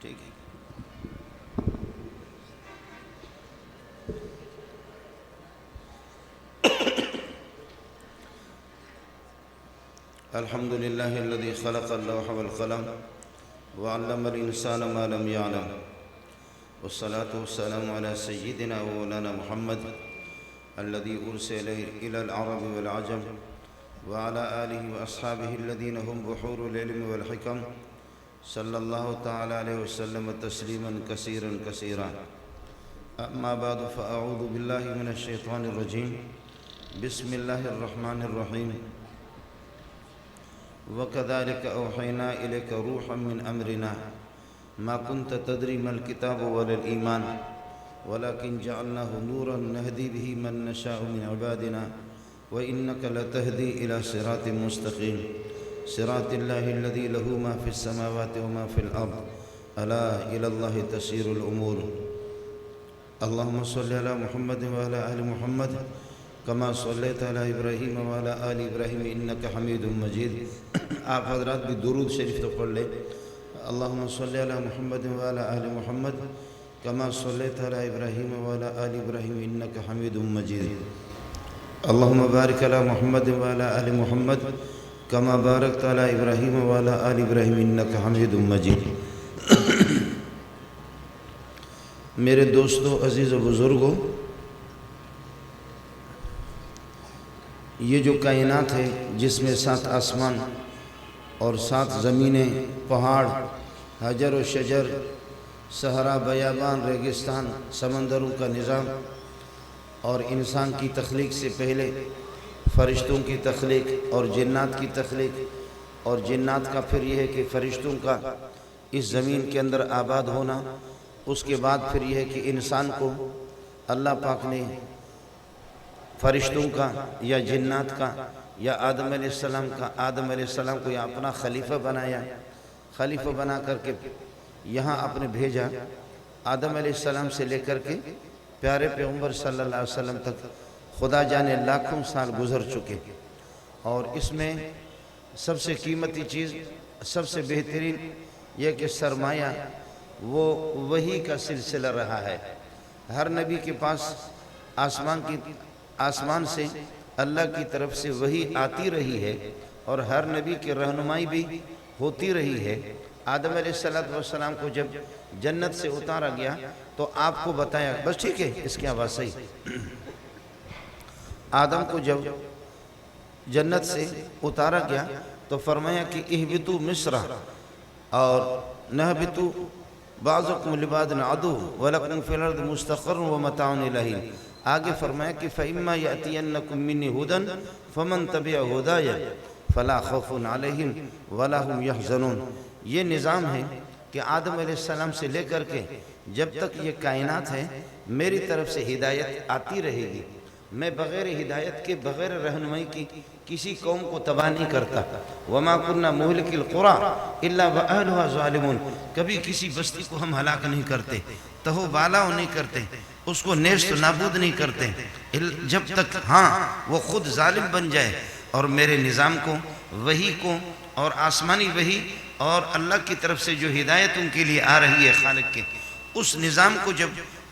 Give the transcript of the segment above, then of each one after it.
ٹھیک ہے. الحمد لله الذي خلق اللوح والقلم وعلم الإنسان ما لم يعلم والصلاة والسلام على سيدنا ومولانا محمد الذي أرسل إلى العرب والعجم وعلى آله وأصحابه الذين هم بحور العلم والحكم صلى الله تعالى عليه وسلم تسليما كثيرا كثيرا. أما بعد فأعوذ بالله من الشيطان الرجيم. بسم الله الرحمن الرحيم. وَكَذَلِكَ أَوْحَيْنَا إِلَيْكَ رُوحًا مِّنْ أَمْرِنَا مَا كُنْتَ تَدْرِي مَا الْكِتَابُ وَلَا الْإِيمَانُ وَلَكِنْ جَعَلْنَاهُ نُورًا نَهْدِي بِهِ مَن نَّشَاءُ مِنْ عِبَادِنَا وَإِنَّكَ لَتَهْدِي إِلَى صِرَاطٍ مُّسْتَقِيمٍ صِرَاطِ اللَّهِ الَّذِي لَهُ مَا فِي السَّمَاوَاتِ وَمَا فِي الْأَرْضِ أَلَا إِلَى اللَّهِ تَسِيرُ الْأُمُورُ. اللهم صل على محمد وعلى آل محمد كما صليت على إبراهيم وعلى آل إبراهيم إنك حميد مجيد. آپ حضرات بھی درود شریف تو پڑھ لیں. اللهم صل على محمد وعلى آل محمد كما صليت على إبراهيم وعلى آل إبراهيم إنك حميد مجيد. اللهم بارك على محمد وعلى آل محمد كما باركت على إبراهيم وعلى آل إبراهيم إنك حميد مجيد. میرے دوستو، عزیز و بزرگوں، یہ جو کائنات ہے جس میں 7 آسمان اور 7 زمینیں، پہاڑ، حجر و شجر، صحرا، بیابان، ریگستان، سمندروں کا نظام، اور انسان کی تخلیق سے پہلے فرشتوں کی تخلیق اور جنات کی تخلیق، اور جنات کا پھر یہ ہے کہ فرشتوں کا اس زمین کے اندر آباد ہونا، اس کے بعد پھر یہ ہے کہ انسان کو اللہ پاک نے فرشتوں کا یا جنات کا یا آدم علیہ السلام کا، آدم علیہ السلام کو یا اپنا خلیفہ بنایا، خلیفہ بنا کر کے یہاں اپنے بھیجا. آدم علیہ السلام سے لے کر کے پیارے پیغمبر صلی اللہ علیہ وسلم تک خدا جانے لاکھوں سال گزر چکے، اور اس میں سب سے قیمتی چیز، سب سے بہترین یہ کہ سرمایہ وہ وحی کا سلسلہ رہا ہے. ہر نبی کے پاس آسمان سے اللہ کی طرف سے وحی آتی رہی ہے، اور ہر نبی کی رہنمائی بھی ہوتی رہی ہے. آدم علیہ السلام کو جب جنت سے اتارا گیا تو آپ کو بتایا، بس ٹھیک ہے، اس کی آواز صحیح. آدم کو جب جنت سے اتارا گیا تو فرمایا کہ اہبطوا مصر اور نہبطوا بعضکم لبعض عدو ولکم فی الارض مستقر ومتاع الی حین. آگے فرمایا کہ فَإِمَّا يَأْتِيَنَّكُم مِّنِّي هُدًى فَمَن تَبِعَ هُدَايَ فَلَا خَوْفٌ عَلَيْهِمْ وَلَا هُمْ يَحْزَنُونَ. یہ نظام ہے کہ آدم علیہ السلام سے لے کر کے جب تک یہ کائنات ہے میری طرف سے ہدایت آتی رہے گی. میں بغیر ہدایت کے، بغیر رہنمائی کی کسی قوم کو تباہ نہیں کرتا. وَمَا كُنَّا مُهْلِكِ الْقُرَىٰ إِلَّا وَأَهْلُهَا ظَالِمُونَ. کبھی کسی بستی کو ہم ہلاک نہیں کرتے، تہو بالا نہیں کرتے، اس کو نیست و نابود نہیں کرتے جب تک وہ خود ظالم بن جائے. اور میرے نظام کو، وحی کو، اور آسمانی وحی اور اللہ کی طرف سے جو ہدایت ان کے لیے آ رہی ہے خالق کے، اس نظام کو جب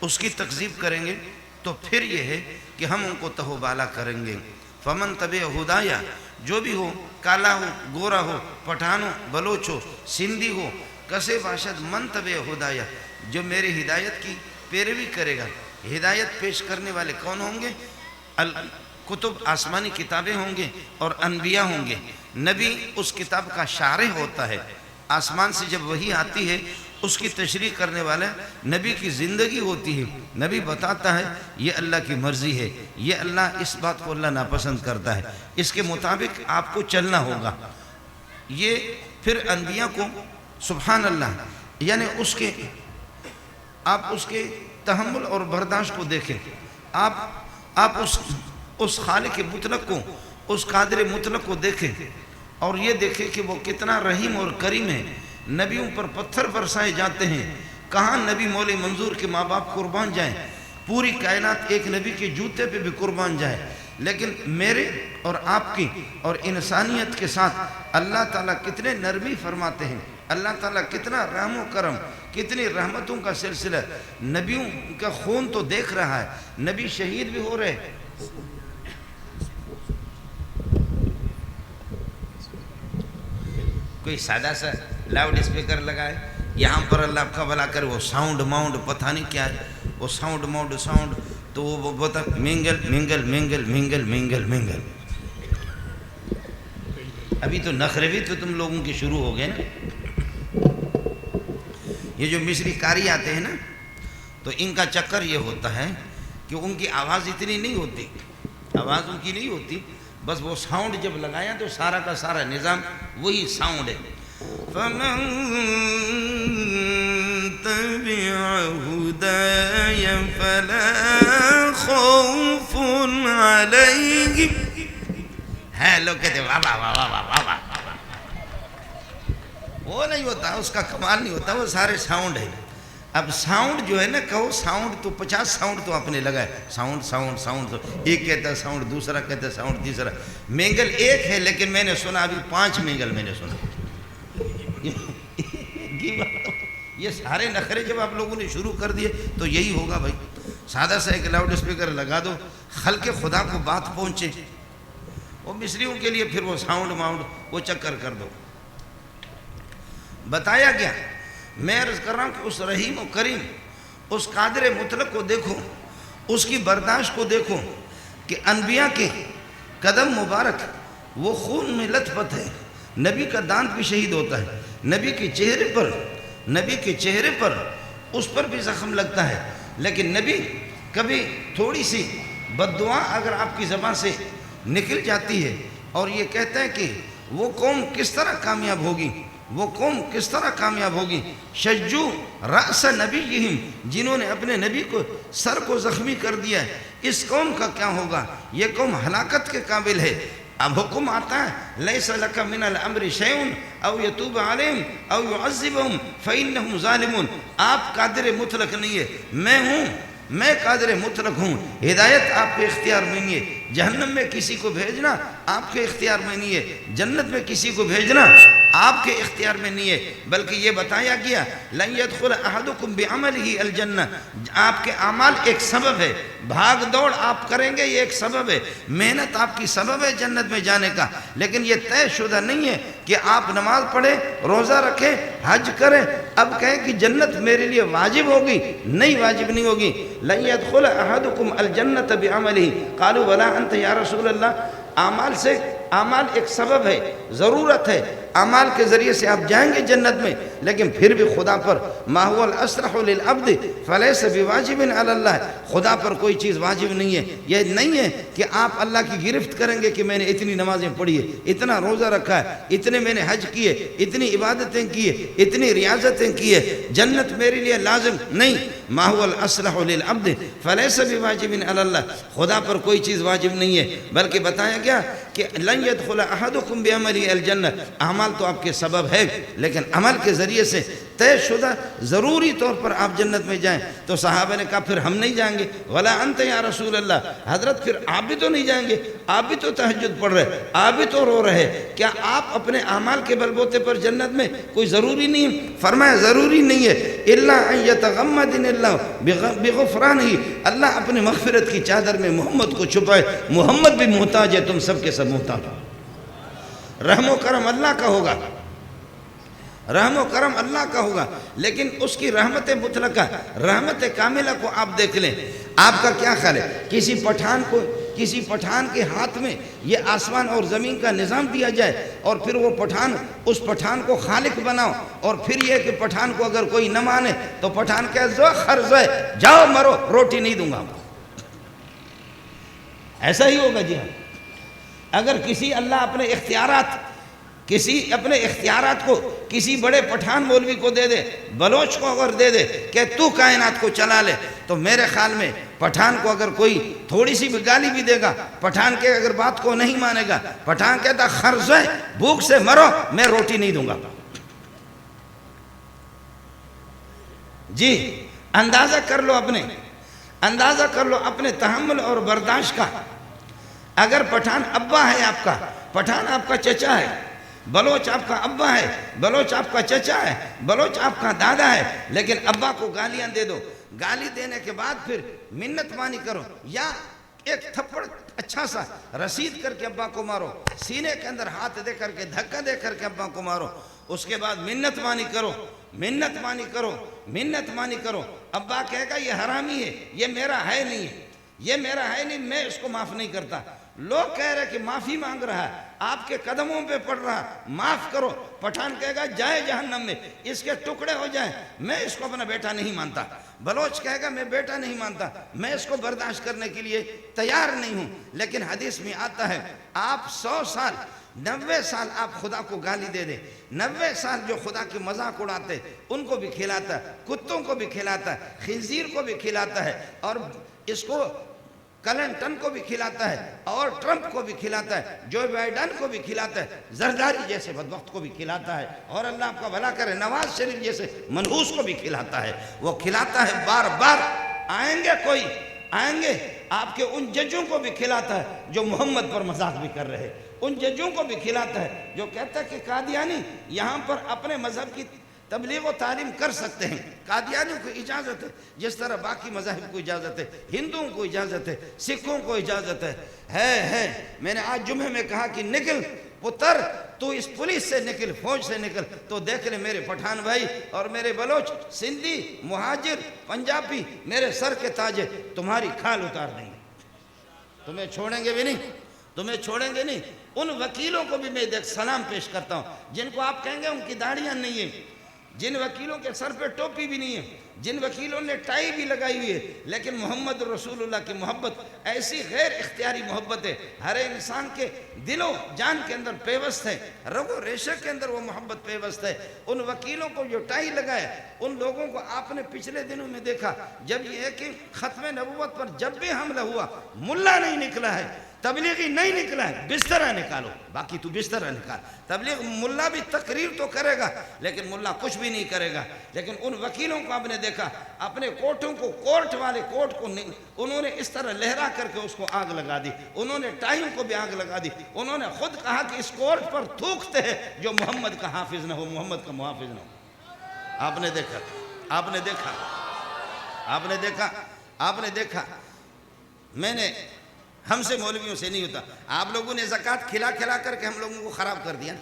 اس کی تکذیب کریں گے تو پھر یہ ہے کہ ہم ان کو تہو بالا کریں گے. فمن تبع ہدایا، جو بھی ہو، کالا ہو، گورا ہو، پٹھان ہو، بلوچ ہو، سندھی ہو، کسے باشد، من تبع ہدایا، جو میرے ہدایت کی پیروی کرے گا. ہدایت پیش کرنے والے کون ہوں گے؟ کتب، آسمانی کتابیں ہوں گے اور انبیاء ہوں گے. نبی اس کتاب کا شارح ہوتا ہے. آسمان سے جب وحی آتی ہے اس کی تشریح کرنے والا نبی کی زندگی ہوتی ہے. نبی بتاتا ہے یہ اللہ کی مرضی ہے، یہ اللہ، اس بات کو اللہ ناپسند کرتا ہے، اس کے مطابق آپ کو چلنا ہوگا. یہ پھر انبیاء کو، سبحان اللہ، یعنی آپ اس کے تحمل اور برداشت کو دیکھیں. آپ اس خالق مطلق کو، اس قادر مطلق کو دیکھیں، اور یہ دیکھیں کہ وہ کتنا رحیم اور کریم ہے. نبیوں پر پتھر برسائے جاتے ہیں، کہاں نبی مولا منظور کے ماں باپ قربان جائیں، پوری کائنات ایک نبی کے جوتے پہ بھی قربان جائے. لیکن میرے اور آپ کی اور انسانیت کے ساتھ اللہ تعالیٰ کتنے نرمی فرماتے ہیں، اللہ تعالیٰ کتنا رحم و کرم، کتنی رحمتوں کا سلسلہ، نبیوں کا خون تو دیکھ رہا ہے، نبی شہید بھی ہو رہے ہیں۔ کوئی سادہ سا لاؤڈ اسپیکر لگائے یہاں پر، اللہ کا بھلا کرے، وہ ساؤنڈ ماؤنڈ پتہ نہیں کیا ہے، وہ ساؤنڈ ماؤنڈ ساؤنڈ، تو وہ بتا منگل منگل منگل منگل منگل منگل۔ ابھی تو نخرے بھی تو تم لوگوں کے شروع ہو گئے نا۔ یہ جو مصری کاری آتے ہیں نا، تو ان کا چکر یہ ہوتا ہے کہ ان کی آواز اتنی نہیں ہوتی، آواز ان کی نہیں ہوتی، بس وہ ساؤنڈ جب لگایا تو سارا کا سارا نظام وہی ساؤنڈ ہے۔ فَمَن تَبِعَ هُدَايَ فَلَا خَوْفٌ عَلَيْهِمْ۔ ہے لوگ کہتے ہیں واہ واہ واہ واہ واہ واہ، وہ نہیں ہوتا، اس کا کمال نہیں ہوتا، وہ سارے ساؤنڈ ہے۔ اب ساؤنڈ جو ہے نا، کہو ساؤنڈ تو 50 ساؤنڈ تو آپ نے لگائے، ساؤنڈ ساؤنڈ ساؤنڈ، ایک کہتا ہے ساؤنڈ، دوسرا کہتا ہے ساؤنڈ، تیسرا مینگل ایک ہے، لیکن میں نے سنا ابھی 5 مینگل میں نے سنا۔ یہ سارے نخرے جب آپ لوگوں نے شروع کر دیے تو یہی ہوگا بھائی۔ سادہ سا ایک لاؤڈ اسپیکر لگا دو، خلق خدا کو بات پہنچے، وہ مصریوں کے لیے پھر وہ ساؤنڈ ماؤنڈ وہ چکر کر دو۔ بتایا گیا، میں عرض کر رہا ہوں کہ اس رحیم و کریم، اس قادر مطلق کو دیکھو، اس کی برداشت کو دیکھو کہ انبیاء کے قدم مبارک وہ خون میں لت پت ہے، نبی کا دانت بھی شہید ہوتا ہے، نبی کے چہرے پر اس پر بھی زخم لگتا ہے، لیکن نبی کبھی تھوڑی سی بد دعا اگر آپ کی زبان سے نکل جاتی ہے اور یہ کہتا ہے کہ وہ قوم کس طرح کامیاب ہوگی، وہ قوم کس طرح کامیاب ہوگی، شجو رأس نبیہم، جنہوں نے اپنے نبی کو سر کو زخمی کر دیا ہے، اس قوم کا کیا ہوگا، یہ قوم ہلاکت کے قابل ہے۔ اب حکم آتا ہے لیس لک من الامر شیء او یتوب علیہم او یعذبہم فانہم ظالمون، آپ قادر مطلق نہیں ہے، میں ہوں، میں قادر مطلق ہوں، ہدایت آپ کے اختیار میں نہیں ہے، جہنم میں کسی کو بھیجنا آپ کے اختیار میں نہیں ہے، جنت میں کسی کو بھیجنا آپ کے اختیار میں نہیں ہے، بلکہ یہ بتایا گیا لن يدخل احدکم بعملہ الجنہ، آپ کے اعمال ایک سبب ہے، بھاگ دوڑ آپ کریں گے یہ ایک سبب ہے، محنت آپ کی سبب ہے جنت میں جانے کا، لیکن یہ طے شدہ نہیں ہے کہ آپ نماز پڑھیں، روزہ رکھیں، حج کریں، اب کہیں کہ جنت میرے لیے واجب ہوگی، نہیں واجب نہیں ہوگی۔ لن يدخل احدکم الجنۃ بعملہ، قالوا ولا انت یا رسول اللہ، اعمال ایک سبب ہے، ضرورت ہے، اعمال کے ذریعے سے آپ جائیں گے جنت میں، لیکن پھر بھی خدا پر ما هو الاسرح للعبد فلیس بواجب علی اللہ، خدا پر کوئی چیز واجب نہیں ہے، یہ نہیں ہے کہ آپ اللہ کی گرفت کریں گے کہ میں نے اتنی نمازیں پڑھی ہے، اتنا روزہ رکھا ہے، اتنے میں نے حج کیے، اتنی عبادتیں کیے، اتنی ریاضتیں کیے، جنت میرے لیے لازم نہیں۔ ما هو الاسرح للعبد فلیس بواجب علی اللہ، خدا پر کوئی چیز واجب نہیں ہے، بلکہ بتایا گیا کہ لن يدخل احدکم بعملہ الجنہ، اعمال تو آپ کے سبب ہے، لیکن عمل کے ذریعے سے طے شدہ ضروری طور پر آپ جنت میں جائیں۔ تو صحابہ نے کہا پھر ہم نہیں جائیں گے، ولا انت یا رسول اللہ، حضرت پھر آپ بھی تو نہیں جائیں گے، آپ بھی تو تہجد پڑھ رہے، آپ بھی تو رو رہے، کیا آپ اپنے اعمال کے بلبوتے پر جنت میں کوئی ضروری نہیں؟ فرمایا ضروری نہیں ہے، الا ان یتغمدن اللہ بغفرانہ، اللہ اپنے مغفرت کی چادر میں محمد کو چھپائے، محمد بھی محتاج ہے، تم سب کے سب محتاج ہو۔ رحم و کرم اللہ کا ہوگا، رحم و کرم اللہ کا ہوگا، لیکن اس کی رحمت مطلقہ، رحمت کاملہ کو آپ دیکھ لیں۔ آپ کا کیا خیال ہے کسی پٹھان کے ہاتھ میں یہ آسمان اور زمین کا نظام دیا جائے اور پھر وہ اس پٹھان کو خالق بناؤ، اور پھر یہ کہ پٹھان کو اگر کوئی نہ مانے تو پٹھان کہے زو خرز ہے، جاؤ مرو، روٹی نہیں دوں گا، ایسا ہی ہوگا؟ جی ہاں، اگر کسی اللہ اپنے اختیارات کو کسی بڑے پٹھان مولوی کو دے دے، بلوچ کو اگر دے دے کہ تو کائنات کو چلا لے، تو میرے خیال میں پٹھان کو اگر کوئی تھوڑی سی بھی گالی بھی دے گا، پٹھان کے اگر بات کو نہیں مانے گا، پٹھان کہتا خرز ہے، بھوک سے مرو، میں روٹی نہیں دوں گا۔ جی اندازہ کر لو اپنے تحمل اور برداشت کا، اگر پٹھان ابا ہے آپ کا، پٹھان آپ کا چچا ہے، بلوچ آپ کا ابا ہے، بلوچ آپ کا چچا ہے، بلوچ آپ کا دادا ہے، لیکن ابا کو گالیاں دے دو، گالی دینے کے بعد پھر منت مانی کرو، یا ایک تھپڑ اچھا سا رسید کر کے ابا کو مارو، سینے کے اندر ہاتھ دے کر کے دھکا دے کر کے ابا کو مارو، اس کے بعد منت مانی کرو، منت مانی کرو، منت مانی کرو، ابا کہے گا یہ حرامی ہے، یہ میرا ہے نہیں ہے، یہ میرا ہے نہیں، میں اس کو معاف نہیں کرتا۔ لوگ کہہ رہے کہ معافی مانگ رہا ہے، آپ کے قدموں پہ پڑ رہا ہے، معاف کرو۔ پٹھان کہے گا جائے جہنم میں، اس کے ٹکڑے ہو جائیں، میں اس کو اپنا بیٹا نہیں مانتا۔ بلوچ کہے گا میں بیٹا نہیں مانتا، میں اس کو برداشت کرنے کے لیے تیار نہیں ہوں۔ لیکن حدیث میں آتا ہے آپ 100 سال 90 سال آپ خدا کو گالی دے دیں، 90 سال جو خدا کی مذاق اڑاتے ان کو بھی کھلاتا ہے، کتوں کو بھی کھلاتا ہے، خنزیر کو بھی کھلاتا ہے، اور اس کو کلنٹن کو بھی کھلاتا ہے، اور ٹرمپ کو بھی کھلاتا ہے، جو بائیڈن کو بھی کھلاتا ہے، زرداری جیسے بدبخت کو بھی کھلاتا ہے، اور اللہ آپ کا بھلا کرے نواز شریف جیسے منحوس کو بھی کھلاتا ہے۔ وہ کھلاتا ہے بار بار۔ آئیں گے کوئی، آئیں گے آپ کے ان ججوں کو بھی کھلاتا ہے جو محمد پر مذاق بھی کر رہے، ان ججوں کو بھی کھلاتا ہے جو کہتا ہے کہ قادیانی یہاں پر اپنے مذہب کی تبلیغ و تعلیم کر سکتے ہیں، قادیانیوں کو اجازت ہے، جس طرح باقی مذاہب کو اجازت ہے، ہندوؤں کو اجازت ہے، سکھوں کو اجازت ہے۔ میں نے آج جمعے میں کہا کہ نکل پتر، تو اس پولیس سے نکل، فوج سے نکل، تو دیکھ لے میرے پٹھان بھائی اور میرے بلوچ، سندھی، مہاجر، پنجابی، میرے سر کے تاج تمہاری کھال اتار دیں گے، تمہیں چھوڑیں گے بھی نہیں، تمہیں چھوڑیں گے نہیں۔ ان وکیلوں کو بھی میں دیکھ سلام پیش کرتا ہوں جن کو آپ کہیں گے ان کی داڑیاں نہیں ہیں، جن وکیلوں کے سر پہ ٹوپی بھی نہیں ہے، جن وکیلوں نے ٹائی بھی لگائی ہوئی ہے، لیکن محمد رسول اللہ کی محبت ایسی غیر اختیاری محبت ہے، ہر انسان کے دل و جان کے اندر پیوست ہے، رگ و ریشے کے اندر وہ محبت پیوست ہے۔ ان وکیلوں کو جو ٹائی لگائے، ان لوگوں کو آپ نے پچھلے دنوں میں دیکھا، جب یہ کہ ختم نبوت پر جب بھی حملہ ہوا، ملا نہیں نکلا ہے، تبلیغی نہیں نکلا ہے، بسترہ نکالو، باقی تو بسترہ نکال۔ تبلیغ ملا بھی تقریر تو کرے گا لیکن ملا کچھ بھی نہیں کرے گا۔ لیکن ان وکیلوں کو آپ نے دیکھا، اپنے کوٹوں کو، کورٹ والے کوٹ کو انہوں نے اس طرح لہرا کر کے اس کو آگ لگا دی، انہوں نے ٹائیوں کو بھی آگ لگا دی، انہوں نے خود کہا کہ اس کورٹ پر تھوکتے ہیں جو محمد کا حافظ نہ ہو، محمد کا محافظ نہ ہو۔ آپ نے دیکھا، آپ نے دیکھا، آپ نے دیکھا، آپ نے دیکھا۔ میں نے، ہم سے مولویوں سے نہیں ہوتا، آپ لوگوں نے زکوٰۃ کھلا کھلا کر کے ہم لوگوں کو خراب کر دیا،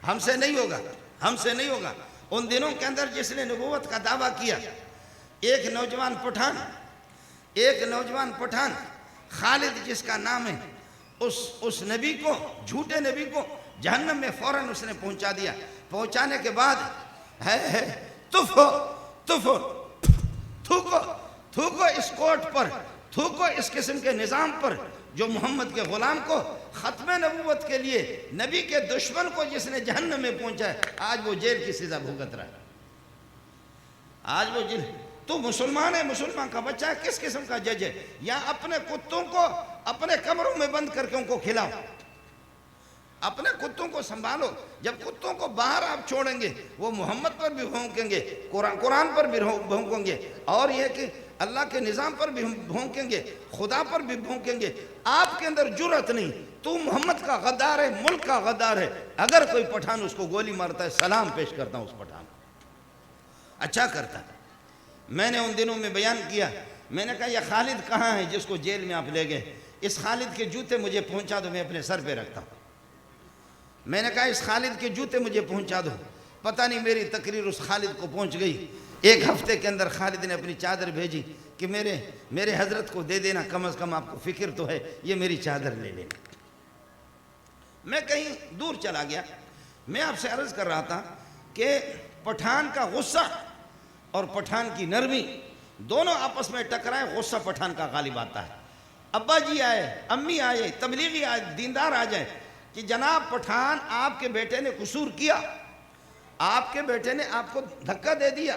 ہم سے نہیں ہوگا، ہم سے نہیں ہوگا۔ ان دنوں کے اندر جس نے نبوت کا دعویٰ کیا، ایک نوجوان پٹھان خالد جس کا نام ہے، اس نبی کو، جھوٹے نبی کو جہنم میں فوراً اس نے پہنچا دیا۔ پہنچانے کے بعد تھوکو اس کوٹ پر، تھوکو اس قسم کے نظام پر جو محمد کے غلام کو ختم نبوت کے لیے، نبی کے دشمن کو جس نے جہنم میں پہنچا ہے، آج وہ جیل کی سزا بھگت رہا ہے۔ آج وہ جیل، تو مسلمان ہے، مسلمان کا بچہ ہے، کس قسم کا جج ہے؟ یا اپنے کتوں کو اپنے کمروں میں بند کر کے ان کو کھلاؤ، اپنے کتوں کو سنبھالو۔ جب کتوں کو باہر آپ چھوڑیں گے وہ محمد پر بھی بھونکیں گے، قرآن پر بھی بھونکیں گے، اور یہ کہ اللہ کے نظام پر بھی بھونکیں گے، خدا پر بھی بھونکیں گے۔ آپ کے اندر جرأت نہیں، تو محمد کا غدار ہے، ملک کا غدار ہے۔ اگر کوئی پٹھان اس کو گولی مارتا ہے، سلام پیش کرتا ہوں اس پٹھان، اچھا کرتا ہے۔ میں نے ان دنوں میں بیان کیا، میں نے کہا یہ خالد کہاں ہے جس کو جیل میں آپ لے گئے؟ اس خالد کے جوتے مجھے پہنچا دو، میں اپنے سر پہ رکھتا ہوں۔ میں نے کہا اس خالد کے جوتے مجھے پہنچا دو۔ پتہ نہیں میری تقریر اس خالد کو پہنچ گئی۔ ایک ہفتے کے اندر خالد نے اپنی چادر بھیجی کہ میرے حضرت کو دے دینا، کم از کم آپ کو فکر تو ہے، یہ میری چادر لے لینا۔ میں کہیں دور چلا گیا۔ میں آپ سے عرض کر رہا تھا کہ پٹھان کا غصہ اور پٹھان کی نرمی دونوں آپس میں ٹکرائے، غصہ پٹھان کا غالب آتا ہے۔ ابا جی آئے، امی آئے، تبلیغی آئے، دیندار آ جائیں کہ جناب پٹھان آپ کے بیٹے نے قصور کیا، آپ کے بیٹے نے آپ کو دھکا دے دیا،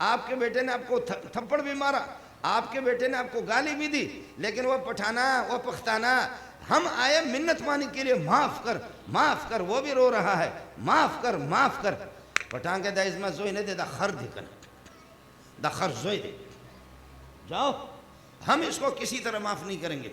آپ کے بیٹے نے آپ کو تھپڑ بھی مارا، آپ کے بیٹے نے آپ کو گالی بھی دی، لیکن وہ پٹھانا، وہ پختانا، ہم آئے منت مانی کے لیے، معاف کر، معاف کر۔ وہ بھی رو رہا ہے، معاف کر، معاف کر۔ پٹھان کے دائز میں زوئی نے دے دا خر دکھن، دا خر زوئی دے، جاؤ، ہم اس کو کسی طرح معاف نہیں کریں گے۔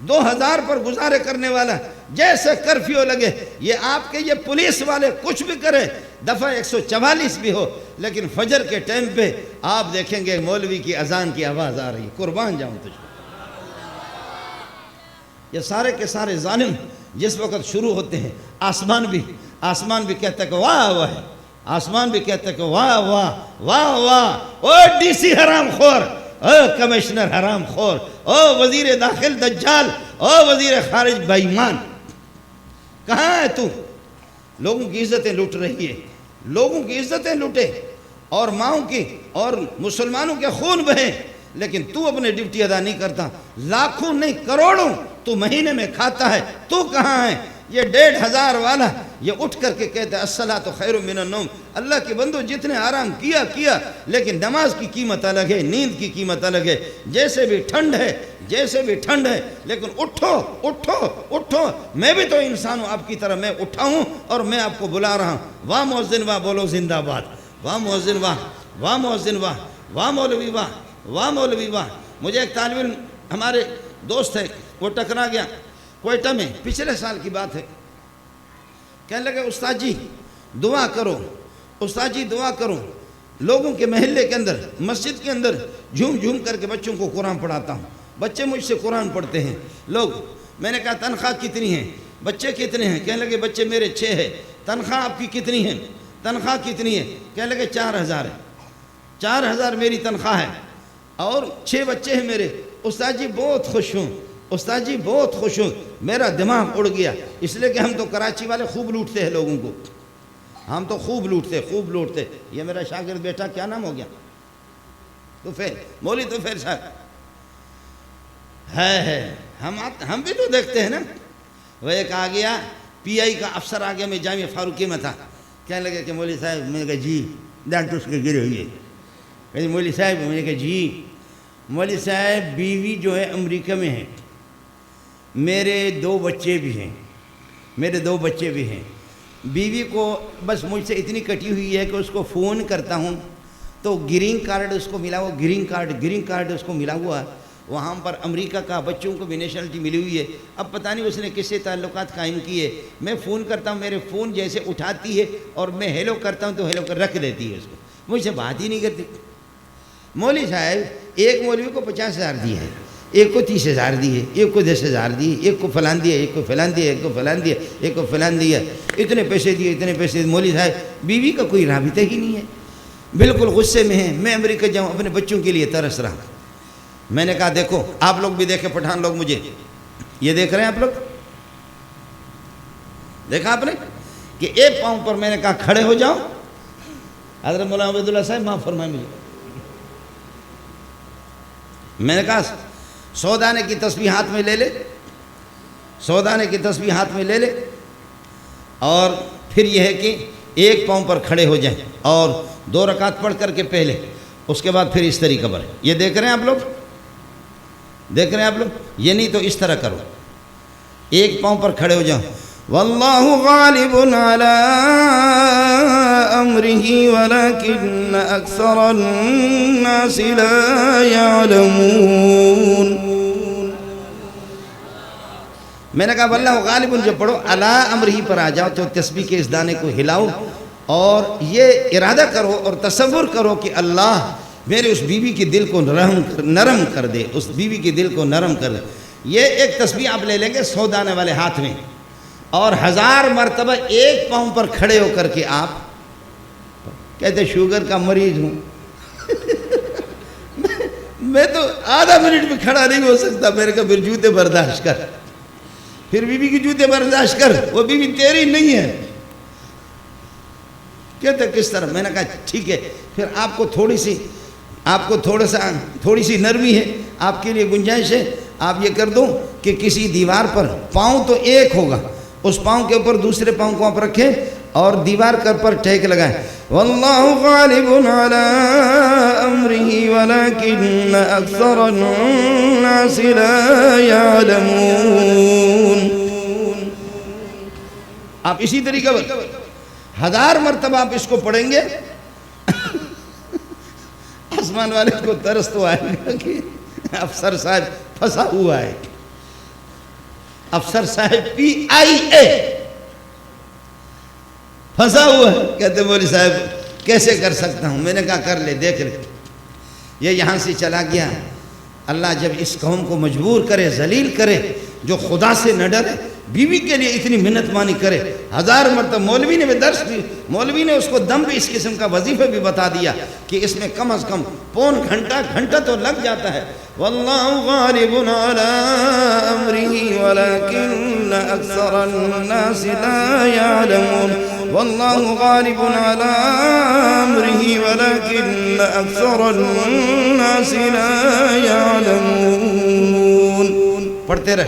2000 پر گزارے کرنے والا جیسے کرفیو لگے، یہ آپ کے یہ پولیس والے کچھ بھی کرے، دفعہ 144 بھی ہو، لیکن فجر کے ٹائم پہ آپ دیکھیں گے مولوی کی اذان کی آواز آ رہی ہے، قربان جاؤں تجھ کو۔ یہ سارے کے سارے ظالم جس وقت شروع ہوتے ہیں، آسمان بھی کہتا ہے کہ واہ واہ، آسمان بھی کہتا ہے کہ واہ واہ واہ واہ، او ڈی سی حرام خور، او کمشنر حرام خور، او وزیر داخل دجال، او وزیر خارج بے ایمان، کہاں ہے تو؟ لوگوں کی عزتیں لوٹ رہی ہے، لوگوں کی عزتیں لوٹے اور ماؤں کی اور مسلمانوں کے خون بہیں، لیکن تو اپنے ڈیوٹی ادا نہیں کرتا، لاکھوں نہیں کروڑوں تو مہینے میں کھاتا ہے، تو کہاں ہے؟ یہ 1500 والا یہ اٹھ کر کے کہتا ہے الصلاۃ خیر من النوم، اللہ کے بندو جتنے آرام کیا لیکن نماز کی قیمت الگ ہے، نیند کی قیمت الگ ہے، جیسے بھی ٹھنڈ ہے لیکن اٹھو، میں بھی تو انسان ہوں آپ کی طرح، میں اٹھا ہوں اور میں آپ کو بلا رہا ہوں، واہ مؤذن واہ، بولو زندہ باد، واہ مؤذن واہ، واہ مؤذن واہ، واہ مولوی واہ، واہ مولوی واہ۔ مجھے ایک طالب علم ہمارے دوست ہے، وہ ٹکرا گیا کوئٹہ میں، پچھلے سال کی بات ہے، کہنے لگے استاد جی دعا کرو، لوگوں کے محلے کے اندر، مسجد کے اندر جھوم کر کے بچوں کو قرآن پڑھاتا ہوں، بچے مجھ سے قرآن پڑھتے ہیں لوگ، میں نے کہا تنخواہ کتنی ہے؟ بچے کتنے ہیں؟ کہنے لگے بچے میرے 6 ہیں، تنخواہ آپ کی کتنی ہے؟ تنخواہ کتنی ہے؟ کہنے لگے 4000 ہے، 4000 میری تنخواہ ہے اور 6 بچے ہیں میرے۔ استاد جی بہت خوش ہوں، میرا دماغ اڑ گیا، اس لیے کہ ہم تو کراچی والے خوب لوٹتے ہیں لوگوں کو، ہم تو خوب لوٹتے۔ یہ میرا شاگرد بیٹا کیا نام ہو گیا؟ توفیل، مولوی توفیل صاحب ہے، ہم بھی تو دیکھتے ہیں نا۔ وہ ایک آ گیا پی آئی کا افسر آ گیا، میں جامعہ فاروقی میں تھا، کہنے لگے کہ مولوی صاحب، میں نے کہا جی ڈانٹوس کے گرے ہوئے، کہتے مولوی صاحب، میں نے کہا جی مولوی صاحب بیوی جو ہے امریکہ میں ہے، میرے 2 بچے بھی ہیں، بیوی کو بس مجھ سے اتنی کٹی ہوئی ہے کہ اس کو فون کرتا ہوں تو گرین کارڈ اس کو ملا ہوا، گرین کارڈ اس کو ملا ہوا، وہاں پر امریکہ کا، بچوں کو بھی نیشنلٹی ملی ہوئی ہے، اب پتہ نہیں اس نے کس سے تعلقات قائم کیے، میں فون کرتا ہوں، میرے فون جیسے اٹھاتی ہے اور میں ہیلو کرتا ہوں تو ہیلو کر رکھ دیتی ہے، اس کو مجھ سے بات ہی نہیں کرتی۔ مولوی صاحب ایک مولوی کو 50,000 دی ہے، ایک کو 30,000 دی ہے، ایک کو 10,000 دی ہے، ایک کو فلان دیا، ایک کو فلان دیا، ایک کو فلان دیا، اتنے پیسے دیے۔ مولوی صاحب بیوی کا کوئی رابطہ ہی نہیں ہے، بالکل غصے میں ہے، میں امریکہ جاؤں، اپنے بچوں کے لیے ترس رہا۔ میں نے کہا دیکھو، آپ لوگ بھی دیکھیں، پٹھان لوگ مجھے یہ دیکھ رہے ہیں، آپ لوگ دیکھا آپ نے کہ ایک پاؤں پر میں نے کہا کھڑے ہو جاؤ، حضرت مولانا عبیداللہ صاحب معاف فرمائیں مجھے، میں نے کہا 100 دانے کی تسبیح ہاتھ میں لے لے، 100 دانے کی تسبیح ہاتھ میں لے لے، اور پھر یہ ہے کہ ایک پاؤں پر کھڑے ہو جائیں اور 2 رکعت پڑھ کر کے پہلے، اس کے بعد پھر اس طریقہ پر، یہ دیکھ رہے ہیں آپ لوگ، یہ نہیں تو اس طرح کرو، ایک پاؤں پر کھڑے ہو جاؤ، واللہ غالب علی امرہ ولکن اکثر الناس لا یعلمون۔ میں نے کہا واللہ غالب، جب پڑھو علی امرہ پر آ جاؤ تو تسبیح کے اس دانے کو ہلاؤ اور یہ ارادہ کرو اور تصور کرو کہ اللہ میرے اس بیوی کے دل کو نرم کر دے، اس بیوی کے دل کو نرم کر دے۔ یہ ایک تسبیح آپ لے لیں گے 100 دانے والے ہاتھ میں، اور 1000 مرتبہ ایک پاؤں پر کھڑے ہو کر کے آپ کہتے شوگر کا مریض ہوں میں تو آدھا منٹ بھی کھڑا نہیں ہو سکتا، میرے کہا پھر جوتے برداشت کر، پھر بیوی کی جوتے برداشت کر، وہ بیوی تیری نہیں ہے۔ کہتے کس طرح؟ میں نے کہا ٹھیک ہے، پھر آپ کو تھوڑی سی نرمی ہے، آپ کے لیے گنجائش ہے، آپ یہ کر دو کہ کسی دیوار پر، پاؤں تو ایک ہوگا، اس پاؤں کے اوپر دوسرے پاؤں کو آپ رکھیں اور دیوار پر ٹیک لگائیں، واللہ غالب علی امرہ ولکن اکثر الناس لا یعلمون۔ آپ اسی طریقے پر 1000 مرتبہ آپ اس کو پڑھیں گے، آسمان والے کو ترس تو آئے گا کہ افسر صاحب پھنسا ہوا ہے، افسر صاحب PIA پھنسا ہوا ہے. کہتے مولوی صاحب کیسے کر سکتا ہوں؟ میں نے کہا کر لے، دیکھ لے. یہ یہاں سے چلا گیا. اللہ جب اس قوم کو مجبور کرے، ذلیل کرے، جو خدا سے نہ ڈرے، بیوی کے لیے اتنی منت مانی کرے، 1000 مرتبہ مولوی نے بھی درس بھی، مولوی نے اس کو دم بھی اس قسم کا وظیفہ بھی بتا دیا کہ اس میں کم از کم پون گھنٹہ تو لگ جاتا ہے. واللہ غالب علی امرہ ولکن اکثر الناس لا یعلمون. واللہ غالب علی امرہ ولکن اکثر الناس لا یعلمون. پڑھتے رہے.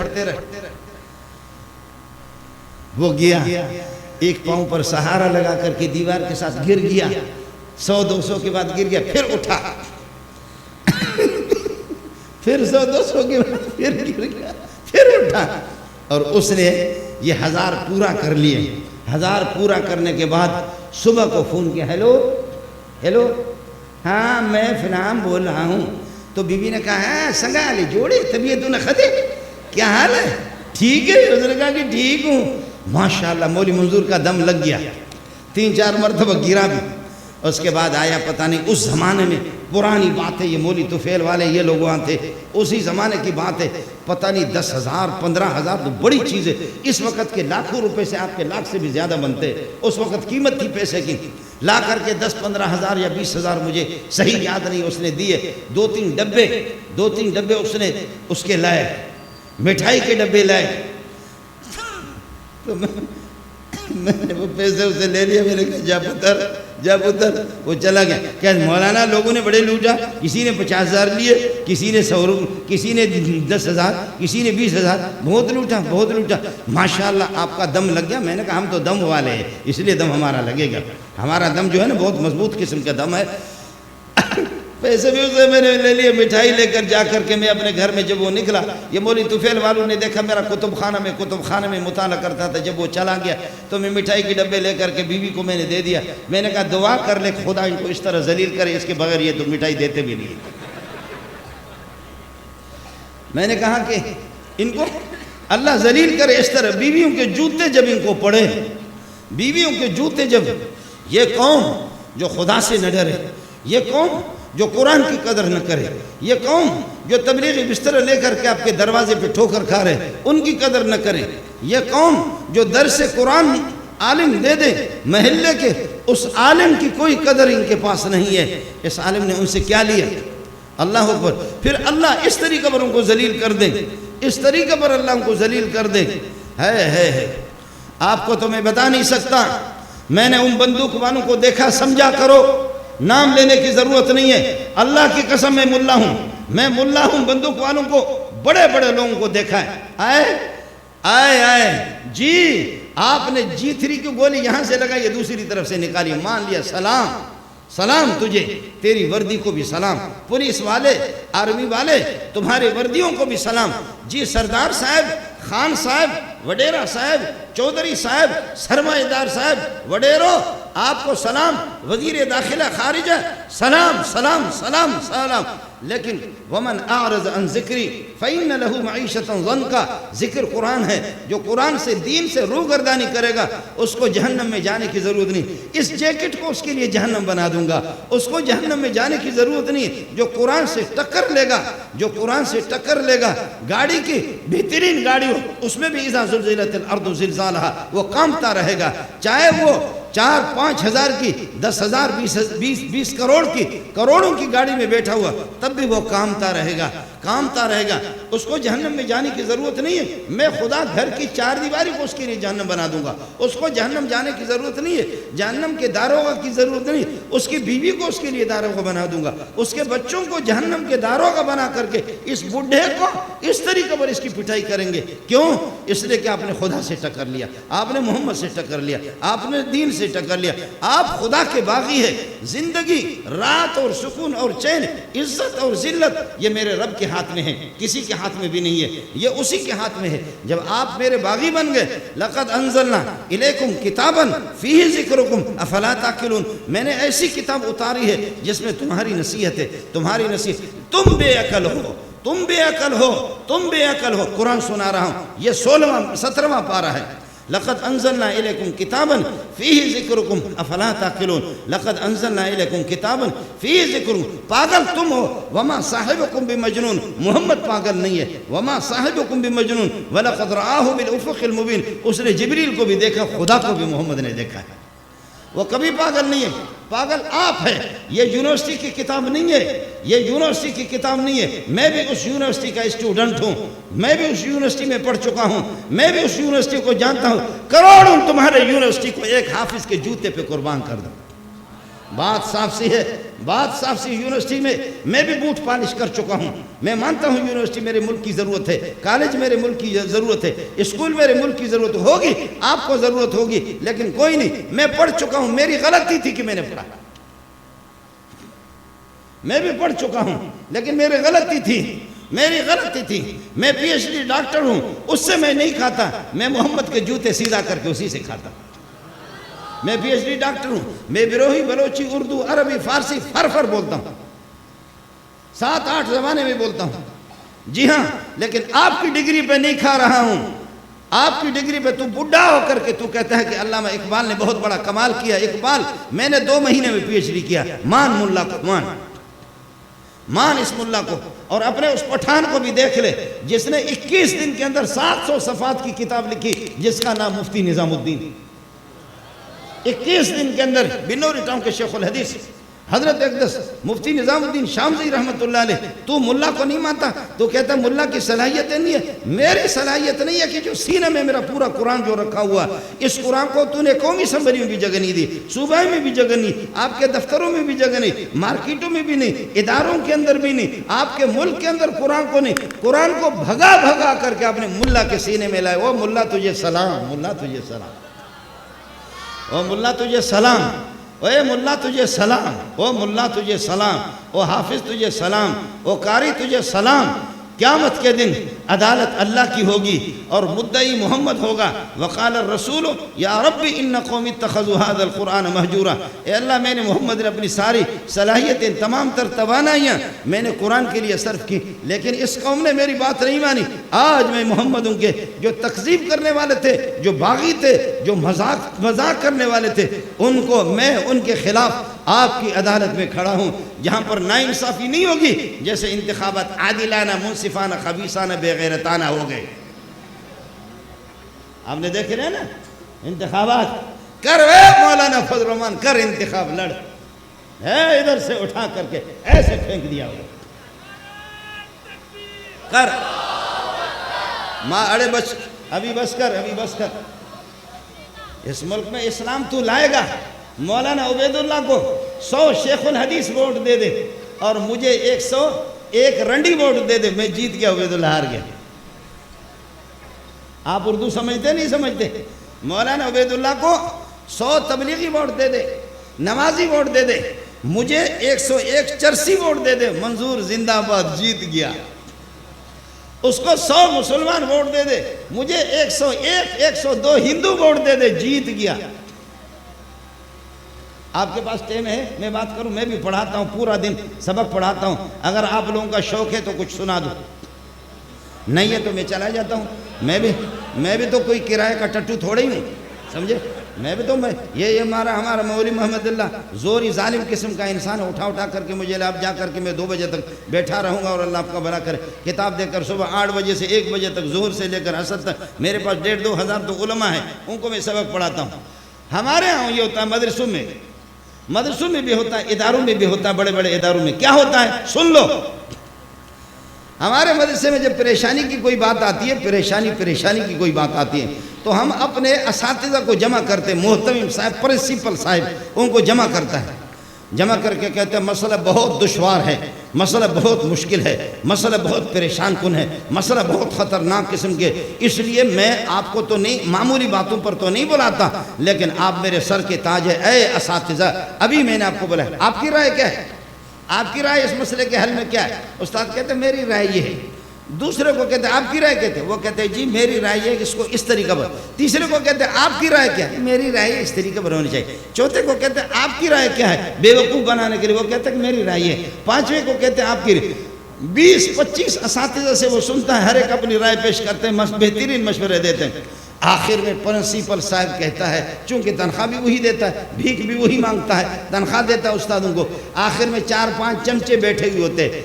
وہ گیا، ایک پاؤں پر سہارا لگا کر کے دیوار کے ساتھ گر گیا. 100-200 کے بعد گر گیا، پھر اٹھا، پھر 100-200 کے بعد پھر گر گیا، پھر اٹھا. اور اس نے یہ 1000 پورا کر لیے. 1000 پورا کرنے کے بعد صبح کو فون کیا. ہیلو ہاں میں فلاں بول رہا ہوں. تو بی بی نے کہا ہاں سنگا علی جوڑے طبیعت نہ خدے، کیا حال ہے؟ ٹھیک ہے. اس نے کہا کہ ٹھیک ہوں. ماشاءاللہ مولوی منظور کا دم لگ گیا. 3-4 مرتبہ گرا بھی. اس کے بعد آیا، پتہ نہیں اس زمانے میں پرانی بات ہے، یہ مولوی طفیل والے یہ لوگ وہاں تھے، اسی زمانے کی بات ہے. پتہ نہیں 10,000 15,000 تو بڑی چیز ہے. اس وقت کے لاکھوں روپے سے آپ کے لاکھ سے بھی زیادہ بنتے. اس وقت قیمت تھی پیسے کی. لا کر کے 10-15,000 یا 20,000 مجھے صحیح یاد نہیں اس نے دیے. 2-3 ڈبے اس نے اس کے لائے، مٹھائی کے ڈبے لائے. تو میں نے وہ پیسے اسے لے لیا. میں نے کہا جا پتر. وہ چلا گیا. کہ مولانا لوگوں نے بڑے لوٹا، کسی نے 50,000 لیے، کسی نے 100 روپے، کسی نے 10,000، کسی نے 20,000. بہت لوٹا. ماشاءاللہ آپ کا دم لگ گیا. میں نے کہا ہم تو دم والے ہیں، اس لیے دم ہمارا لگے گا. ہمارا دم جو ہے نا بہت مضبوط قسم کا دم ہے. پیسے بھی اسے میں نے لے لیے. مٹھائی لے کر جا کر کے میں اپنے گھر میں جب وہ نکلا، یہ مولوی طفیل والوں نے دیکھا میرا کتب خانہ میں مطالعہ کرتا تھا. جب وہ چلا گیا تو میں مٹھائی کے ڈبے لے کر کے بیوی کو میں نے دے دیا. میں نے کہا دعا کر لے خدا ان کو اس طرح ذلیل کرے، اس کے بغیر یہ تو مٹھائی دیتے بھی نہیں. میں نے کہا کہ ان کو اللہ ذلیل کرے اس طرح. بیویوں کے جوتے جب ان کو پڑے، بیویوں کے جوتے جب، یہ قوم جو خدا سے نہ ڈرے، یہ قوم جو قرآن کی قدر نہ کرے، یہ قوم جو تبلیغی بستر لے کر کے آپ کے دروازے پہ ٹھوکر کھا رہے ان کی قدر نہ کرے، یہ قوم جو درس قرآن عالم دے دے محلے کے، اس عالم کی کوئی قدر ان کے پاس نہیں ہے. اس عالم نے ان سے کیا لیا؟ اللہ اکبر. پھر اللہ اس طریقے پر ان کو ذلیل کر دے، اس طریقے پر اللہ ان کو ذلیل کر دے. ہے آپ کو تو میں بتا نہیں سکتا. میں نے ان بندوق والوں کو دیکھا، سمجھا کرو، نام لینے کی ضرورت نہیں ہے. اللہ کی قسم میں ملا ہوں. بندوق والوں کو، بڑے لوگوں کو دیکھا ہے. آئے جی آپ نے G3 کی گولی یہاں سے لگائی، دوسری طرف سے نکالی، مان لیا. سلام تجھے، تیری وردی کو بھی سلام. پولیس والے، آرمی والے، تمہارے وردیوں کو بھی سلام. جی سردار صاحب، خان صاحب، وڈیرا صاحب، چودھری صاحب، سرمایہ دار صاحب، وڈیرو آپ کو سلام. وزیر داخلہ خارجہ سلام. لیکن ومن اعرض عن ذکری فإن له معیشۃ ضنکا. ذکر قرآن ہے، جو قرآن سے دین سے روگردانی کرے گا اس کو جہنم میں جانے کی ضرورت نہیں. اس جیکٹ کو اس کے لیے جہنم بنا دوں گا، اس کو جہنم میں جانے کی ضرورت نہیں. جو قرآن سے ٹکر لے گا، گاڑی کی بہترین گاڑی ہو اس میں بھی اذا زلزلت الارض زلزالہا، وہ کانپتا رہے گا. چاہے وہ 4-5 ہزار کی، 10,000 20 کروڑ کی، کروڑوں کی گاڑی میں بیٹھا ہوا تب بھی وہ کامتا رہے گا. اس کو جہنم میں جانے کی ضرورت نہیں ہے. میں خدا گھر کی 4 دیواری کو اس کے لیے جہنم بنا دوں گا، اس کو جہنم جانے کی ضرورت نہیں ہے. جہنم کے داروغہ کی ضرورت نہیں. اس کی بیوی کو اس کے لیے داروغہ بنا دوں گا، اس کے بچوں کو جہنم کے داروغہ بنا کر کے اس بڈھے کو اس طریقے پر اس کی پٹائی کریں گے. کیوں؟ اس لیے کہ آپ نے خدا سے ٹکر لیا، آپ نے محمد سے ٹکر لیا، آپ نے دین سے ٹکر لیا. آپ خدا کے باغی ہے. زندگی، رات اور سکون اور چین، عزت اور ذلت یہ میرے رب کے ہاتھ میں ہے، کسی کے ہاتھ میں بھی نہیں ہے، یہ اسی کے ہاتھ میں ہے. جب آپ میرے باغی بن گئے، لَقَدْ أَنزَلْنَا إِلَيْكُمْ كِتَابًا فِيهِ ذِكْرُكُمْ أَفَلَا تَعْقِلُونَ. میں نے ایسی کتاب اتاری ہے جس میں تمہاری نصیحت ہے، تمہاری نصیحت. تم بے عقل ہو، تم بے عقل ہو، تم بے عقل ہو۔ قرآن سنا رہا ہوں، یہ 17واں پارہ ہے۔ لقد انزلنا الیکم کتابا فیہ ذکرکم افلا تعقلون، لقد انزلنا الیکم کتابا فیہ ذکرکم، پاگل تم ہو، وما صاحبکم بمجنون، محمد پاگل نہیں ہے، وما صاحبکم بمجنون ولقد رآہ بالافق المبین، اس نے جبریل کو بھی دیکھا، خدا کو بھی محمد نے دیکھا ہے، وہ کبھی پاگل نہیں ہے، پاگل آپ ہے۔ یہ یونیورسٹی کی کتاب نہیں ہے، یہ یونیورسٹی کی کتاب نہیں ہے، میں بھی اس یونیورسٹی کا اسٹوڈنٹ ہوں، میں بھی اس یونیورسٹی میں پڑھ چکا ہوں، میں بھی اس یونیورسٹی کو جانتا ہوں، کروڑوں تمہارے یونیورسٹی کو ایک حافظ کے جوتے پہ قربان کر دوں۔ بات صاف سی ہے، بات صاف سی۔ یونیورسٹی میں بھی بوٹ پالش کر چکا ہوں، میں مانتا ہوں یونیورسٹی میرے ملک کی ضرورت ہے، کالج میرے ملک کی ضرورت ہے، اسکول میرے ملک کی ضرورت ہوگی، آپ کو ضرورت ہوگی، لیکن کوئی نہیں، میں پڑھ چکا ہوں، میری غلطی تھی کہ میں نے پڑھا، میں بھی پڑھ چکا ہوں، لیکن میری غلطی تھی، میری غلطی تھی۔ میں پی ایچ ڈی ڈاکٹر ہوں، اس سے میں نہیں کھاتا، میں محمد کے جوتے سیدھا کر کے اسی سے کھاتا۔ میں پی ایچ ڈی ڈاکٹر ہوں، میں بروہی، بلوچی، اردو، عربی، فارسی فر بولتا ہوں، 7-8 زبانیں میں بولتا ہوں، جی ہاں، لیکن آپ کی ڈگری پہ نہیں کھا رہا ہوں۔ آپ کی ڈگری پہ تو بڈھا ہو کر کے تو کہتا ہے کہ علامہ اقبال نے بہت بڑا کمال کیا۔ اقبال میں نے 2 مہینے میں پی ایچ ڈی کیا، مان ملا کو، مان اس ملا کو، اور اپنے اس پٹھان کو بھی دیکھ لے جس نے 21 دن کے اندر 700 صفحات کی کتاب لکھی، جس کا نام مفتی نظام الدین۔ 21 دن کے اندر بنوری ٹاؤن کے شیخ الحدیث حضرت اقدس مفتی نظام الدین شامزی رحمت اللہ علیہ، تو ملا کو نہیں مانتا، تو کہتا ملا کی صلاحیتیں نہیں ہے، میری صلاحیت نہیں ہے کہ جو سینے میں میرا پورا قرآن جو رکھا ہوا، اس قرآن کو تو نے قومی اسمبلی میں بھی جگہ نہیں دی، صوبہ میں بھی جگہ نہیں، آپ کے دفتروں میں بھی جگہ نہیں، مارکیٹوں میں بھی نہیں، اداروں کے اندر بھی نہیں، آپ کے ملک کے اندر قرآن کو نہیں، قرآن کو بھگا کر کے اپنے ملا کے سینے میں لائے۔ او ملا تجھے سلام، ملا تجھے سلام، او ملا تجھے سلام، اے ملا تجھے سلام، او ملا تجھے سلام، او حافظ تجھے سلام، او قاری تجھے سلام۔ قیامت کے دن عدالت اللہ کی ہوگی اور مدعی محمد ہوگا۔ وقال الرسول یا رب ان قوم اتخذوا هذا القرآن مہجورا، اے اللہ میں نے محمد نے اپنی ساری صلاحیتیں، تمام تر توانائیاں میں نے قرآن کے لیے صرف کی، لیکن اس قوم نے میری بات نہیں مانی۔ آج میں محمد ان کے جو تکذیب کرنے والے تھے، جو باغی تھے، جو مذاق کرنے والے تھے، ان کو میں ان کے خلاف آپ کی عدالت میں کھڑا ہوں، جہاں پر ناانصافی نہیں ہوگی، جیسے انتخابات عادلانہ، منصفانہ، خبیثانہ، بے غیرتانہ ہو گئے۔ آپ نے دیکھ رہے ہیں نا انتخابات، کر اے مولانا فضل الرحمان، کر انتخاب لڑ، ہے ادھر سے اٹھا کر کے ایسے پھینک دیا ہوگا، کر ماں اڑے بس، ابھی بس کر، ابھی بس کر۔ اس ملک میں اسلام تو لائے گا، مولانا عبید اللہ کو 100 شیخ الحدیث ووٹ دے دے اور مجھے 101 رنڈی ووٹ دے دے، میں جیت گیا، عبید اللہ ہار گیا۔ آپ اردو سمجھتے نہیں سمجھتے؟ مولانا عبید اللہ کو 100 تبلیغی ووٹ دے دے، نمازی ووٹ دے دے، مجھے 101 چرسی ووٹ دے دے، منظور زندہ آباد، جیت گیا۔ اس کو 100 مسلمان ووٹ دے دے، مجھے 101 102 ہندو ووٹ دے دے، جیت گیا۔ آپ کے پاس ٹائم ہے میں بات کروں؟ میں بھی پڑھاتا ہوں، پورا دن سبق پڑھاتا ہوں، اگر آپ لوگوں کا شوق ہے تو کچھ سنا دو، نہیں ہے تو میں چلا جاتا ہوں۔ میں بھی تو کوئی کرائے کا ٹٹو تھوڑے ہی نہیں، سمجھے؟ میں بھی تو یہ ہمارا مولوی محمد اللہ زوری ظالم قسم کا انسان اٹھا کر کے مجھے اب جا کر کے میں 2 بجے تک بیٹھا رہوں گا، اور اللہ آپ کا بھلا کرے، کتاب دے کر صبح 8 بجے سے 1 بجے تک، ظہر سے لے کر عصر تک، میرے پاس 1.5-2 ہزار تو علماء ہیں، ان کو میں سبق پڑھاتا ہوں۔ ہمارے ہاں یہ ہوتا ہے، مدرسوں میں بھی ہوتا ہے، اداروں میں بھی ہوتا ہے، بڑے بڑے اداروں میں کیا ہوتا ہے سن لو۔ ہمارے مدرسے میں جب پریشانی کی کوئی بات آتی ہے، پریشانی کی کوئی بات آتی ہے، تو ہم اپنے اساتذہ کو جمع کرتے، محتمم صاحب، پرنسپل صاحب ان کو جمع کرتا ہے، جمع کر کے کہتے ہیں مسئلہ بہت دشوار ہے، مسئلہ بہت مشکل ہے، مسئلہ بہت پریشان کن ہے، مسئلہ بہت خطرناک قسم کے، اس لیے میں آپ کو تو نہیں، معمولی باتوں پر تو نہیں بلاتا، لیکن آپ میرے سر کے تاج ہے، اے اساتذہ، ابھی میں نے آپ کو بلایا، آپ کی رائے کیا ہے؟ آپ کی رائے اس مسئلے کے حل میں کیا ہے؟ استاد کہتے ہیں میری رائے یہ ہے، دوسرے کو کہتے ہیں آپ کی رائے کہتے ہیں، وہ کہتے ہیں جی میری رائے یہ ہے کہ اس کو اس طریقہ پر، تیسرے کو کہتے ہیں آپ کی رائے کیا ہے؟ میری رائے اس طریقے پر ہونی چاہیے، چوتھے کو کہتے ہیں آپ کی رائے کیا ہے بے وقوف بنانے کے لیے، وہ کہتے ہیں کہ میری رائے ہے، پانچویں کو کہتے ہیں آپ کی رائے، 20-25 اساتذہ سے وہ سنتا ہے، ہر ایک اپنی رائے پیش کرتے ہیں، بہترین مشورے دیتے ہیں۔ آخر میں پرنسپل صاحب کہتا ہے، چونکہ تنخواہ بھی وہی دیتا ہے، بھیک بھی وہی مانگتا ہے، تنخواہ دیتا ہے استادوں کو، آخر میں 4-5 چمچے بیٹھے ہوئے ہوتے ہیں،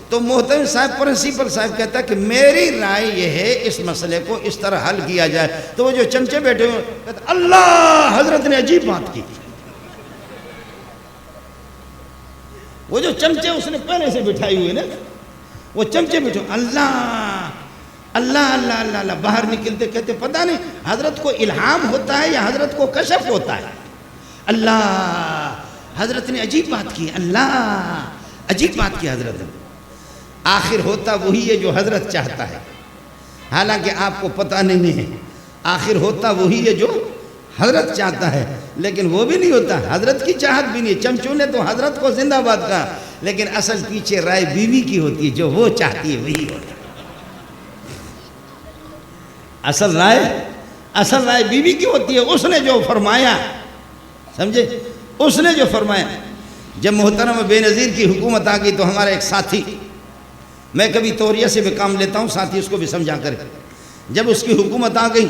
تو محترم صاحب پرنسپل صاحب کہتا ہے کہ میری رائے یہ ہے اس مسئلے کو اس طرح حل کیا جائے۔ تو وہ جو چمچے بیٹھے ہوئے کہتا ہے اللہ، حضرت نے عجیب بات کی، وہ جو چمچے اس نے پہلے سے بٹھائی ہوئے نا، وہ چمچے بیٹھے، اللہ اللہ اللہ اللہ اللہ، باہر نکلتے کہتے پتہ نہیں حضرت کو الہام ہوتا ہے یا حضرت کو کشف ہوتا ہے، اللہ حضرت نے عجیب بات کی، اللہ عجیب بات کی حضرت نے۔ آخر ہوتا وہی ہے جو حضرت چاہتا ہے، حالانکہ آپ کو پتہ نہیں ہے، آخر ہوتا وہی ہے جو حضرت چاہتا ہے، لیکن وہ بھی نہیں ہوتا، حضرت کی چاہت بھی نہیں۔ چمچوں نے تو حضرت کو زندہ باد کہا، لیکن اصل پیچھے رائے بیوی کی ہوتی ہے، جو وہ چاہتی ہے وہی ہوتا ہے۔ اصل رائے بیوی کی ہوتی ہے، اس نے جو فرمایا، سمجھے، اس نے جو فرمایا۔ جب محترم بے نظیر کی حکومت آ گئی تو ہمارا ایک ساتھی، میں کبھی توریہ سے بھی کام لیتا ہوں، ساتھی اس کو بھی سمجھا کرے، جب اس کی حکومت آ گئی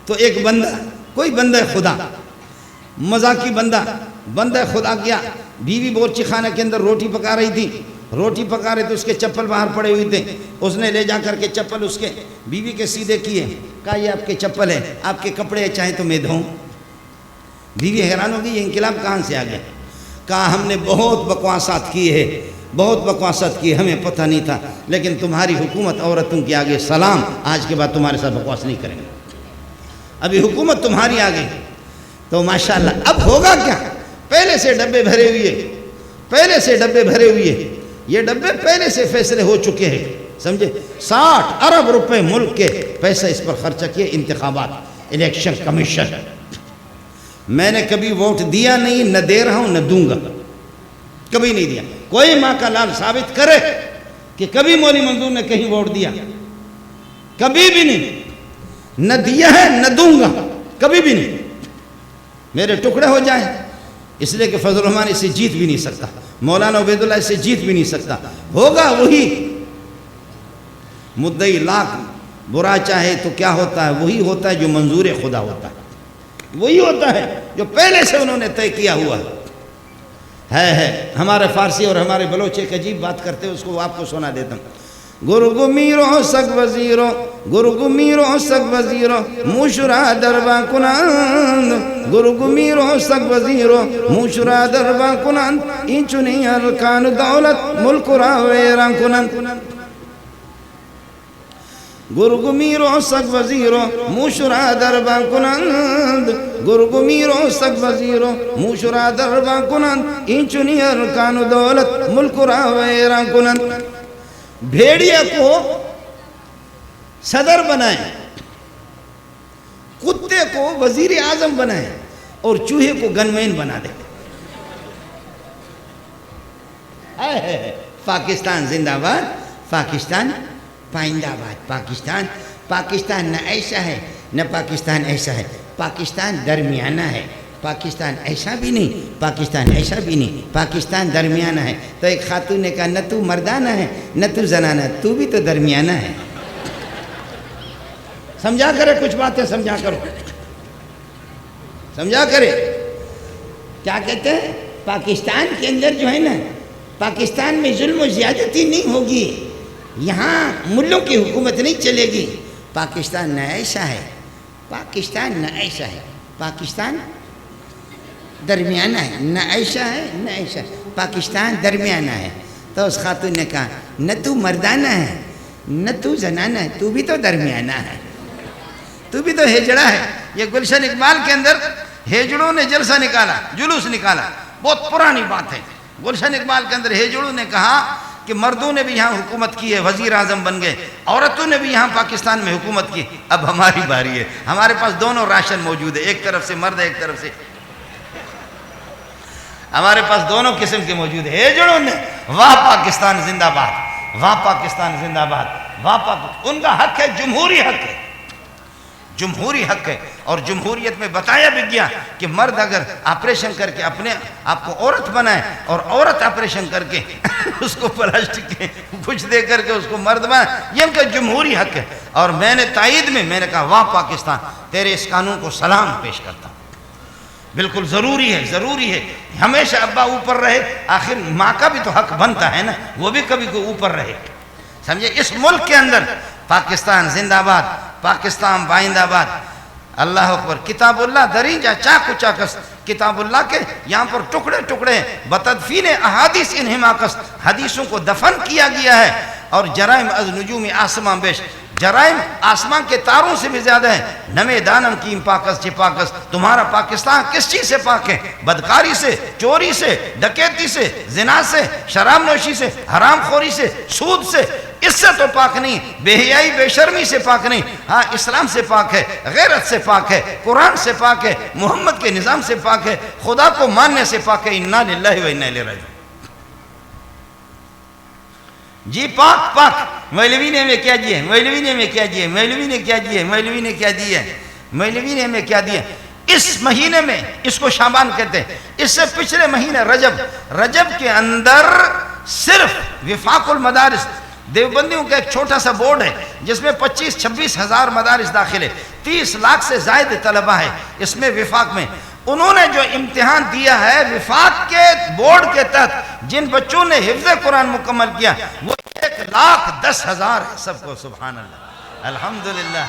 تو ایک بندہ، کوئی بندہ خدا، مذاقی بندہ خدا کیا، بیوی بورچی خانہ کے اندر روٹی پکا رہی تھی، روٹی پکا رہے تو اس کے چپل باہر پڑے ہوئے تھے، اس نے لے جا کر کے چپل اس کے بیوی کے سیدھے کیے، کہا یہ آپ کے چپل ہے، آپ کے کپڑے چاہیں تو میں دھوں۔ بیوی حیران ہو گئی، یہ انقلاب کہاں سے آ گیا؟ کہا ہم نے بہت بکواسات کی ہے، بہت بکواسات کی، ہمیں پتہ نہیں تھا، لیکن تمہاری حکومت عورتوں کے آگے سلام، آج کے بعد تمہارے ساتھ بکواس نہیں کریں گے، ابھی حکومت تمہاری آ گئی۔ تو ماشاءاللہ اب ہوگا کیا؟ پہلے سے ڈبے بھرے ہوئے، یہ ڈبے پہلے سے فیصلے ہو چکے ہیں، سمجھے، 60 ارب روپے ملک کے پیسہ اس پر خرچہ کیے، انتخابات، الیکشن کمیشن۔ میں نے کبھی ووٹ دیا نہیں، نہ دے رہا ہوں، نہ دوں گا، کبھی نہیں دیا۔ کوئی ماں کا لال ثابت کرے کہ کبھی مولی منظور نے کہیں ووٹ دیا، کبھی بھی نہیں، نہ دیا ہے نہ دوں گا، کبھی بھی نہیں۔ میرے ٹکڑے ہو جائیں، اس لیے کہ فضل الرحمن اسے جیت بھی نہیں سکتا، مولانا عبیداللہ اسے جیت بھی نہیں سکتا، ہوگا وہی مدعی لاکھ برا چاہے تو کیا ہوتا ہے؟ وہی ہوتا ہے جو منظور خدا ہوتا ہے، وہی ہوتا ہے جو پہلے سے انہوں نے طے کیا ہوا ہے۔ ہمارے فارسی اور ہمارے بلوچ ایک عجیب بات کرتے ہیں، اس کو آپ کو سنا دیتا ہوں۔ گرگ میرو سگ وزیرو موشرا دربا کنند، گرگ میرو سگ وزیرو موشرا دربا کنند، این چنی ارکان دولت ملک را ویران کنند۔ گرگ میرو سگ وزیرو موشرا دربا کنند، گرگ میرو سگ وزیرو موشرا دربا کنند، این چنی ارکان دولت ملک را ویران کنند۔ بھیڑیا کو صدر بنائیں، کتے کو وزیر اعظم بنائیں، اور چوہے کو گنمین بنا دیں۔ پاکستان زندہ باد، پاکستان پائندہ باد، پاکستان نہ ایسا ہے نہ پاکستان ایسا ہے، پاکستان درمیانہ ہے، پاکستان ایسا بھی نہیں، پاکستان ایسا بھی نہیں، پاکستان درمیانہ ہے۔ تو ایک خاتون نے کہا نہ تو مردانہ ہے نہ تو زنانہ، تو بھی تو درمیانہ ہے۔ سمجھا کرے کچھ باتیں، سمجھا کرو، سمجھا کرے۔ کیا کہتے ہیں؟ پاکستان کے اندر جو ہے نا، پاکستان میں ظلم و زیادتی نہیں ہوگی، یہاں ملوں کی حکومت نہیں چلے گی، پاکستان نہ ایسا ہے، پاکستان نہ ایسا ہے، پاکستان درمیانہ ہے، نہ ایسا ہے نہ ایسا ہے، پاکستان درمیانہ ہے۔ تو اس خاتون نے کہا نہ تو مردانہ ہے نہ تو زنانہ ہے، تو بھی تو درمیانہ ہے، تو بھی تو ہیجڑا ہے۔ یہ گلشن اقبال کے اندر ہیجڑوں نے جلسہ نکالا، جلوس نکالا، بہت پرانی بات ہے۔ گلشن اقبال کے اندر ہیجڑوں نے کہا کہ مردوں نے بھی یہاں حکومت کی ہے، وزیر اعظم بن گئے، عورتوں نے بھی یہاں پاکستان میں حکومت کی، اب ہماری باری ہے، ہمارے پاس دونوں راشن موجود ہے، ایک طرف سے مرد ہے ایک طرف سے، ہمارے پاس دونوں قسم کے موجود ہیں۔ ہیجڑوں نے واہ پاکستان زندہ باد، واہ پاکستان زندہ باد، واہ پاکستان، ان کا حق ہے، جمہوری حق ہے، جمہوری حق ہے، اور جمہوریت میں بتایا بھی گیا کہ مرد اگر آپریشن کر کے اپنے آپ کو عورت بنائے اور عورت آپریشن کر کے اس کو پلاسٹک کے کچھ دے کر کے اس کو مرد بنائے، یہ ان کا جمہوری حق ہے۔ اور میں نے تائید میں نے کہا واہ پاکستان، تیرے اس قانون کو سلام پیش کرتا ہوں، بالکل ضروری ہے، ضروری ہے ہمیشہ ابا اوپر رہے، آخر ماں کا بھی تو حق بنتا ہے نا، وہ بھی کبھی کو اوپر رہے، سمجھے۔ اس ملک کے اندر پاکستان زندہ باد، پاکستان بائندہ آباد، اللہ اکبر۔ کتاب اللہ دریجہ چاکو چاکس، کتاب اللہ کے یہاں پر ٹکڑے ٹکڑے بتدفین احادیث انہماکس، حدیثوں کو دفن کیا گیا ہے، اور جرائم از نجوم آسمان بیش، جرائم آسمان کے تاروں سے بھی زیادہ ہے۔ نمے دانم کیم پاکس چھ پاکس، تمہارا پاکستان کس چیز سے پاک ہے؟ بدکاری سے، چوری سے، ڈکیتی سے، زنا سے، شراب نوشی سے، حرام خوری سے، سود سے، اس سے تو پاک نہیں، بے حیائی بے شرمی سے پاک نہیں، ہاں اسلام سے پاک ہے، غیرت سے پاک ہے، قرآن سے پاک ہے، محمد کے نظام سے پاک ہے، خدا کو ماننے سے پاک ہے۔ انا للہ و انا الیہ راجعون۔ جی پاک پاک، مولوی نے ہمیں کیا دیا ہے، مولوی نے ہمیں کیا دیا ہے، مولوی نے کیا دیا ہے، مولوی نے کیا دیا ہے، مولوی نے ہمیں کیا دیا ہے۔ اس مہینے میں، اس کو شعبان کہتے ہیں، اس سے پچھلے مہینے رجب، رجب کے اندر صرف وفاق المدارس دیوبندیوں کا ایک چھوٹا سا بورڈ ہے جس میں 25-26 ہزار مدارس داخل ہے، 30 لاکھ سے زائد طلبہ ہے اس میں وفاق میں۔ انہوں نے جو امتحان دیا ہے وفاق کے بورڈ کے تحت، جن بچوں نے حفظ قرآن مکمل کیا وہ 1,10,000 ہے، سب کو سبحان اللہ، الحمدللہ،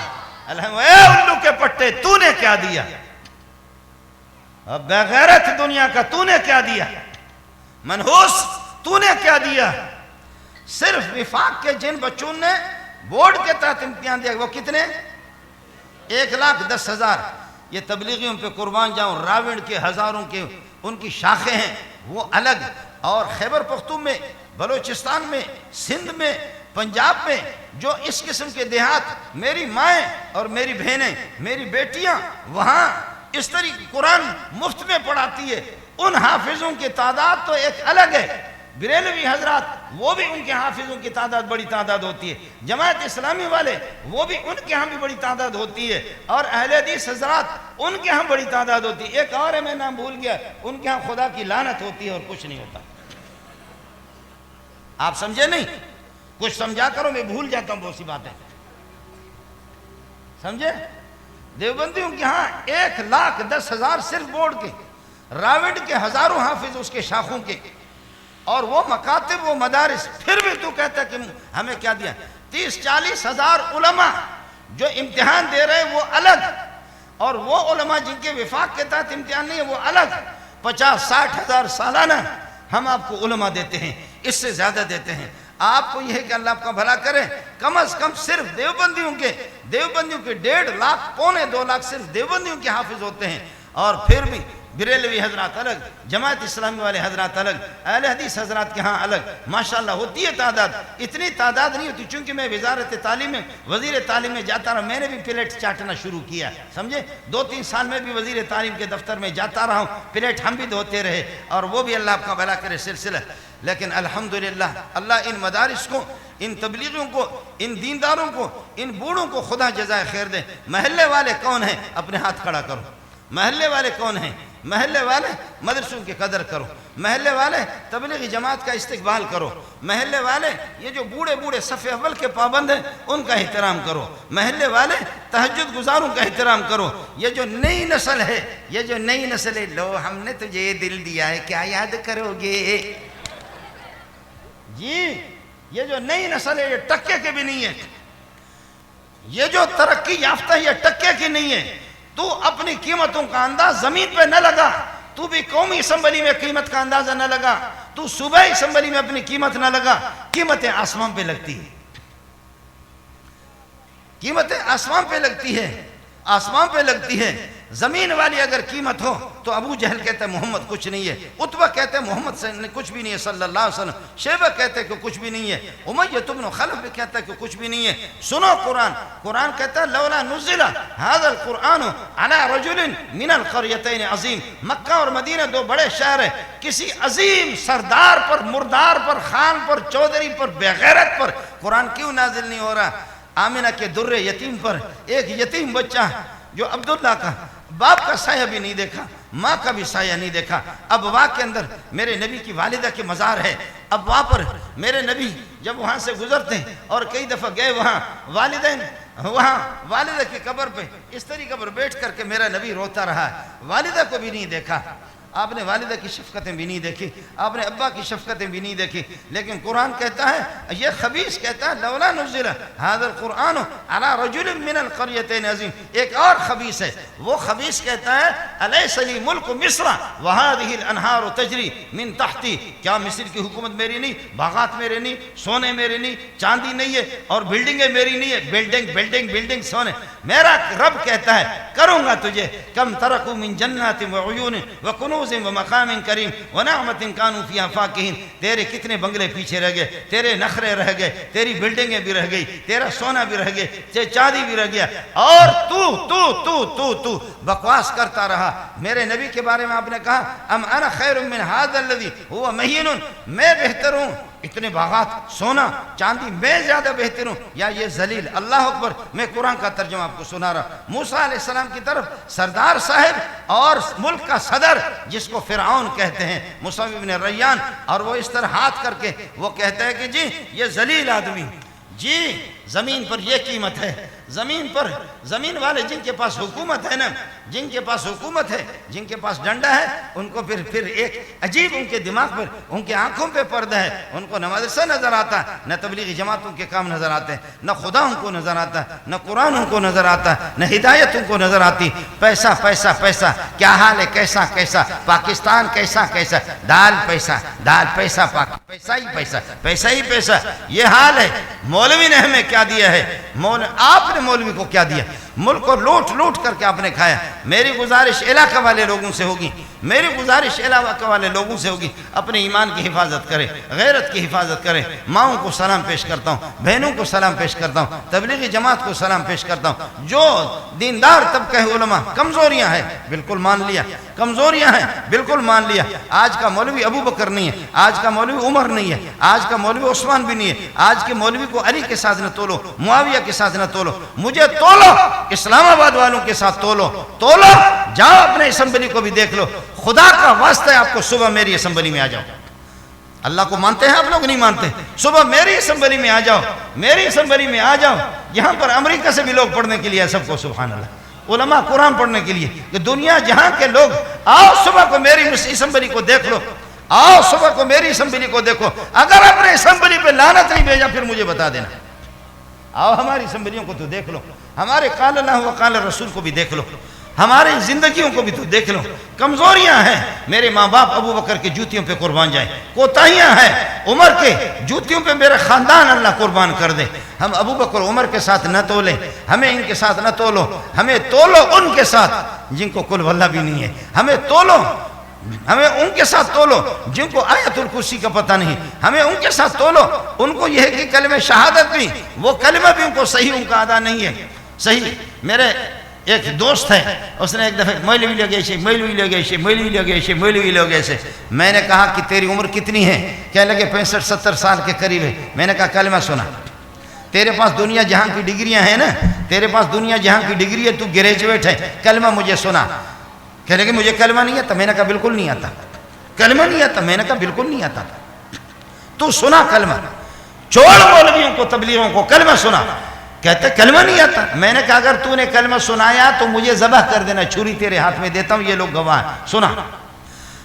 اے الو کے پٹے، تو نے کیا دیا؟ اب بغیرت دنیا کا تو نے کیا دیا؟ منحوس تو نے کیا دیا؟ صرف وفاق کے جن بچوں نے بورڈ کے تحت امتحان دیا وہ کتنے؟ 1,10,000۔ یہ تبلیغیوں پہ قربان جاؤں، راوڑ کے ہزاروں کے ان کی شاخیں ہیں وہ الگ، اور خیبر پختون میں، بلوچستان میں، سندھ میں، پنجاب میں جو اس قسم کے دیہات، میری مائیں اور میری بہنیں، میری بیٹیاں وہاں اس طریقے قرآن مفت میں پڑھاتی ہے، ان حافظوں کی تعداد تو ایک الگ ہے۔ بریلوی حضرات وہ بھی ان کے حافظوں کی تعداد بڑی تعداد ہوتی ہے، جماعت اسلامی والے وہ بھی ان کے ہاں بھی بڑی تعداد ہوتی ہے، اور اہل حدیث حضرات ان کے ہاں بڑی تعداد ہوتی ہے۔ ایک اور ہے میں نام بھول گیا، ان کے ہاں خدا کی لعنت ہوتی ہے اور کچھ نہیں ہوتا۔ آپ سمجھے نہیں؟ کچھ سمجھا کرو، میں بھول جاتا ہوں بہت سی باتیں، سمجھے؟ دیوبندیوں کے ہاں 1,10,000 صرف بورڈ کے، راوڑ کے ہزاروں حافظ اس کے شاخوں کے، اور وہ مکاتب وہ مدارس، پھر بھی تو کہتا ہے کہ ہمیں کیا دیا؟ 30-40 ہزار علماء جو امتحان دے رہے وہ الگ، اور وہ علماء جن کے وفاق کے تحت امتحان نہیں ہے وہ الگ۔ 50-60 ہزار سالانہ ہم آپ کو علماء دیتے ہیں، اس سے زیادہ دیتے ہیں۔ آپ کو یہ ہے کہ اللہ آپ کا بھلا کرے، کم از کم صرف دیوبندیوں کے 1.5 لاکھ 2.25 لاکھ صرف دیوبندیوں کے حافظ ہوتے ہیں، اور پھر بھی بریلوی حضرات الگ، جماعت اسلامی والے حضرات الگ، اہل حدیث حضرات کے ہاں الگ، ماشاءاللہ ہوتی ہے تعداد، اتنی تعداد نہیں ہوتی، چونکہ میں وزارت تعلیم میں، وزیر تعلیم میں جاتا رہا، میں نے بھی پلیٹ چاٹنا شروع کیا، سمجھے؟ 2-3 سال میں بھی وزیر تعلیم کے دفتر میں جاتا رہا ہوں، پلیٹ ہم بھی دھوتے رہے، اور وہ بھی اللہ آپ کا بھلا کرے سلسلہ۔ لیکن الحمدللہ اللہ ان مدارس کو، ان تبلیغیوں کو، ان دینداروں کو، ان بوڑھوں کو خدا جزائے خیر دے۔ محلے والے کون ہیں؟ اپنے ہاتھ کھڑا کرو۔ محلے والے کون ہیں؟ محلے والے مدرسوں کی قدر کرو، محلے والے تبلیغی جماعت کا استقبال کرو، محلے والے یہ جو بوڑھے بوڑھے صف اول کے پابند ہیں ان کا احترام کرو، محلے والے تہجد گزاروں کا احترام کرو۔ یہ جو نئی نسل ہے، یہ جو نئی نسل ہے، لو ہم نے تجھے یہ دل دیا ہے کیا یاد کرو گے؟ جی یہ جو نئی نسل ہے یہ ٹکے کے بھی نہیں ہے، یہ جو ترقی یافتہ ہے یہ ٹکے کی نہیں ہے۔ تو اپنی قیمتوں کا انداز زمین پہ نہ لگا، تو بھی قومی اسمبلی میں قیمت کا اندازہ نہ لگا، تو صوبائی اسمبلی میں اپنی قیمت نہ لگا، قیمتیں آسمان پہ لگتی ہیں، قیمتیں آسمان پہ لگتی ہے، آسمان پہ لگتی ہے۔ زمین والی اگر قیمت ہو تو ابو جہل کہتے ہیں محمد کچھ نہیں ہے، عتبہ کہتے ہیں محمد سے کچھ بھی نہیں ہے صلی اللہ علیہ وسلم، شیبہ کہتے ہیں کہ کچھ بھی نہیں ہے، امیہ بن خلف بھی کہتا ہے کہ کچھ بھی نہیں ہے۔ سنو قرآن، قرآن کہتا ہے لولا نزل ھذا القرآن علی رجل من القریتین عظیم، مکہ اور مدینہ دو بڑے شہر ہیں، کسی عظیم سردار پر، مردار پر، خان پر، چودھری پر، بے غیرت پر قرآن کیوں نازل نہیں ہو رہا؟ آمنہ کے در یتیم پر ایک یتیم بچہ جو عبداللہ کا باپ کا سایہ بھی نہیں دیکھا، ماں کا بھی سایہ نہیں دیکھا، ابوا کے اندر میرے نبی کی والدہ کے مزار ہے، ابوا پر میرے نبی جب وہاں سے گزرتے ہیں اور کئی دفعہ گئے وہاں والدین وہاں والدہ کی قبر پہ اس طریقے پر بیٹھ کر کے میرا نبی روتا رہا ہے، والدہ کو بھی نہیں دیکھا۔ آپ نے والدہ کی شفقتیں بھی نہیں دیکھی، آپ نے ابا کی شفقتیں بھی نہیں دیکھی، لیکن قرآن کہتا ہے، یہ خبیث کہتا ہے لولا نزل ھذا القرآن علی رجل من القریتین عظیم۔ ایک اور خبیث ہے، وہ خبیث کہتا ہے الیس لی ملک مصر وھذہ الانہار تجری من تحتی، کیا مصر کی حکومت میری نہیں، باغات میرے نہیں، سونے میرے نہیں، چاندی نہیں ہے اور بلڈنگیں میری نہیں ہے، بلڈنگ سونے۔ میرا رب کہتا ہے کروں گا تجھے، کم ترکوا من جنات وعیون وکنوز ومقام کریم ونعمت کانوا فیہا فاکہین۔ تیرے کتنے بنگلے پیچھے رہ گئے، تیرے نخرے رہ گئے، تیری بلڈنگیں بھی رہ گئی، تیرا سونا بھی رہ گیا، تیری چاندی بھی رہ گیا، اور تو بکواس کرتا رہا۔ میرے نبی کے بارے میں آپ نے کہا ام انا خیر من ھذا الذی هو مہین، میں بہتر ہوں، اتنے باغات سونا چاندی میں زیادہ بہتر ہوں، یا یہ ذلیل؟ اللہ اکبر۔ میں قرآن کا ترجمہ آپ کو سنا رہا۔ موسیٰ علیہ السلام کی طرف سردار صاحب اور ملک کا صدر جس کو فرعون کہتے ہیں، موسیٰ بن ریان، اور وہ اس طرح ہاتھ کر کے وہ کہتا ہے کہ جی یہ ذلیل آدمی، جی زمین پر یہ قیمت ہے، زمین پر زمین والے جن کے پاس حکومت ہے نا، جن کے پاس حکومت ہے، جن کے پاس ڈنڈا ہے، ان کو پھر ایک عجیب ان کے دماغ پر، ان کے آنکھوں پہ پردہ ہے، ان کو نہ مدرسہ نظر آتا ہے، نہ تبلیغی جماعتوں کے کام نظر آتے ہیں، نہ خدا ان کو نظر آتا ہے، نہ قرآن ان کو نظر آتا ہے، نہ ہدایت ان کو نظر آتی۔ پیسہ پیسہ پیسہ، کیا حال ہے، کیسا کیسا پاکستان، کیسا کیسا دال پیسہ، دال پیسہ، پیسہ ہی پیسہ، پیسہ ہی پیسہ، یہ حال ہے۔ مولوی نے ہمیں کیا دیا ہے، آپ نے مولوی کو کیا دیا؟ ملک کو لوٹ لوٹ کر کے آپ نے کھایا۔ میری گزارش علاقہ والے لوگوں سے ہوگی، میری گزارش علاقہ والے لوگوں سے ہوگی، اپنے ایمان کی حفاظت کریں، غیرت کی حفاظت کریں۔ ماؤں کو سلام پیش کرتا ہوں، بہنوں کو سلام پیش کرتا ہوں، تبلیغی جماعت کو سلام پیش کرتا ہوں۔ جو دیندار طبقہ علماء کمزوریاں ہیں بالکل مان لیا، کمزوریاں ہیں بالکل مان لیا۔ آج کا مولوی ابو بکر نہیں ہے، آج کا مولوی عمر نہیں ہے، آج کا مولوی عثمان بھی نہیں ہے۔ آج کے مولوی کو علی کے ساتھ نہ تولو، معاویہ کے ساتھ نہ تولو، مجھے تولو، اسلام آباد والوں کے ساتھ تولو، جاؤ اپنے اسمبلی کو بھی دیکھ لو۔ خدا کا واسطہ ہے، آپ کو صبح میری اسمبلی میں آ جاؤ۔ اللہ کو مانتے ہیں آپ لوگ؟ نہیں مانتے؟ صبح میری اسمبلی میں آ جاؤ، میری اسمبلی میں آ جاؤ۔ یہاں پر امریکہ سے بھی لوگ پڑھنے کے لیے، سب کو سبحان اللہ، علماء قرآن پڑھنے کے لیے، کہ دنیا جہاں کے لوگ آؤ صبح کو میری اسمبلی کو دیکھ لو، آؤ صبح کو میری اسمبلی کو دیکھو۔ اگر اپنے اسمبلی پہ لعنت نہیں بھیجا پھر مجھے بتا دینا۔ آؤ ہماری اسمبلیوں کو تو دیکھ لو، ہمارے قال اللہ و قال رسول کو بھی دیکھ لو، ہماری زندگیوں کو بھی تو دیکھ لو۔ کمزوریاں ہیں، میرے ماں باپ ابو بکر کے جوتیوں پہ قربان جائیں، کوتاہیاں ہیں، عمر کے جوتیوں پہ میرے خاندان اللہ قربان کر دے۔ ہم ابو بکر عمر کے ساتھ نہ تولیں، ہمیں ان کے ساتھ نہ تولو، ہمیں تولو ان کے ساتھ جن کو قل واللہ بھی نہیں ہے، ہمیں تولو، ہمیں ان کے ساتھ تولو جن کو آیت الکرسی کا پتہ نہیں، ہمیں ان کے ساتھ تولو ان کو یہ ہے کہ کلمہ شہادت بھی، وہ کلمہ بھی ان کو صحیح ان کا ادا نہیں ہے۔ صحیح میرے ایک دوست ہے، اس نے ایک دفعہ مولوی لے گئے سے میں نے کہا کہ تیری عمر کتنی ہے؟ کہنے لگے 65-70 سال کے قریب ہے۔ میں نے کہا کلمہ سنا، تیرے پاس دنیا جہاں کی ڈگریاں ہیں نا، تیرے پاس دنیا جہاں کی ڈگری ہے، تو گریجویٹ ہے، کلمہ مجھے سنا۔ کہنے لگے مجھے کلمہ نہیں آتا۔ میں نے کہا بالکل نہیں آتا، کلمہ نہیں آتا۔ میں نے کہا بالکل نہیں آتا، تو سنا کلمہ، چھوڑ مولویوں کو تبلیغوں کو، کلمہ سنا۔ کہتے کلمہ نہیں آتا۔ میں نے کہا اگر تو نے کلمہ سنایا تو مجھے ذبح کر دینا، چھری تیرے ہاتھ میں دیتا ہوں، یہ لوگ گواہ ہیں، سنا۔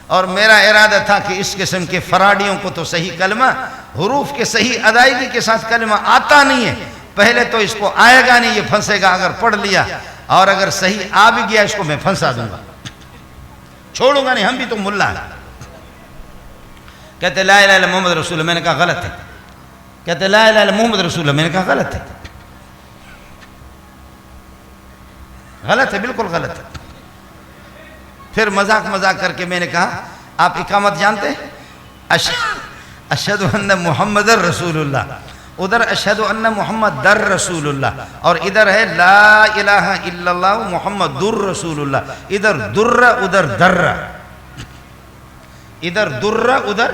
اور میرا ارادہ تھا کہ اس قسم کے فراڈیوں کو تو صحیح کلمہ، حروف کے صحیح ادائیگی کے ساتھ کلمہ آتا نہیں ہے، پہلے تو اس کو آئے گا نہیں، یہ پھنسے گا۔ اگر پڑھ لیا اور اگر صحیح آ بھی گیا، اس کو میں پھنسا دوں گا، چھوڑوں گا نہیں، ہم بھی تو ملا ہیں۔ کہتے لا الہ الا محمد رسول اللہ۔ میں نے کہا غلط ہے۔ کہتے لا الہ الا محمد رسول اللہ۔ میں نے کہا غلط ہے، غلط ہے، بالکل غلط ہے۔ پھر مذاق کر کے میں نے کہا آپ اقامت جانتے ہیں؟ اشہد ان محمد رسول اللہ، ادھر اشہد ان محمد در رسول اللہ، اور ادھر ہے لا الہ الا اللہ محمد در رسول اللہ۔ ادھر در، ادھر در، ادھر در، ادھر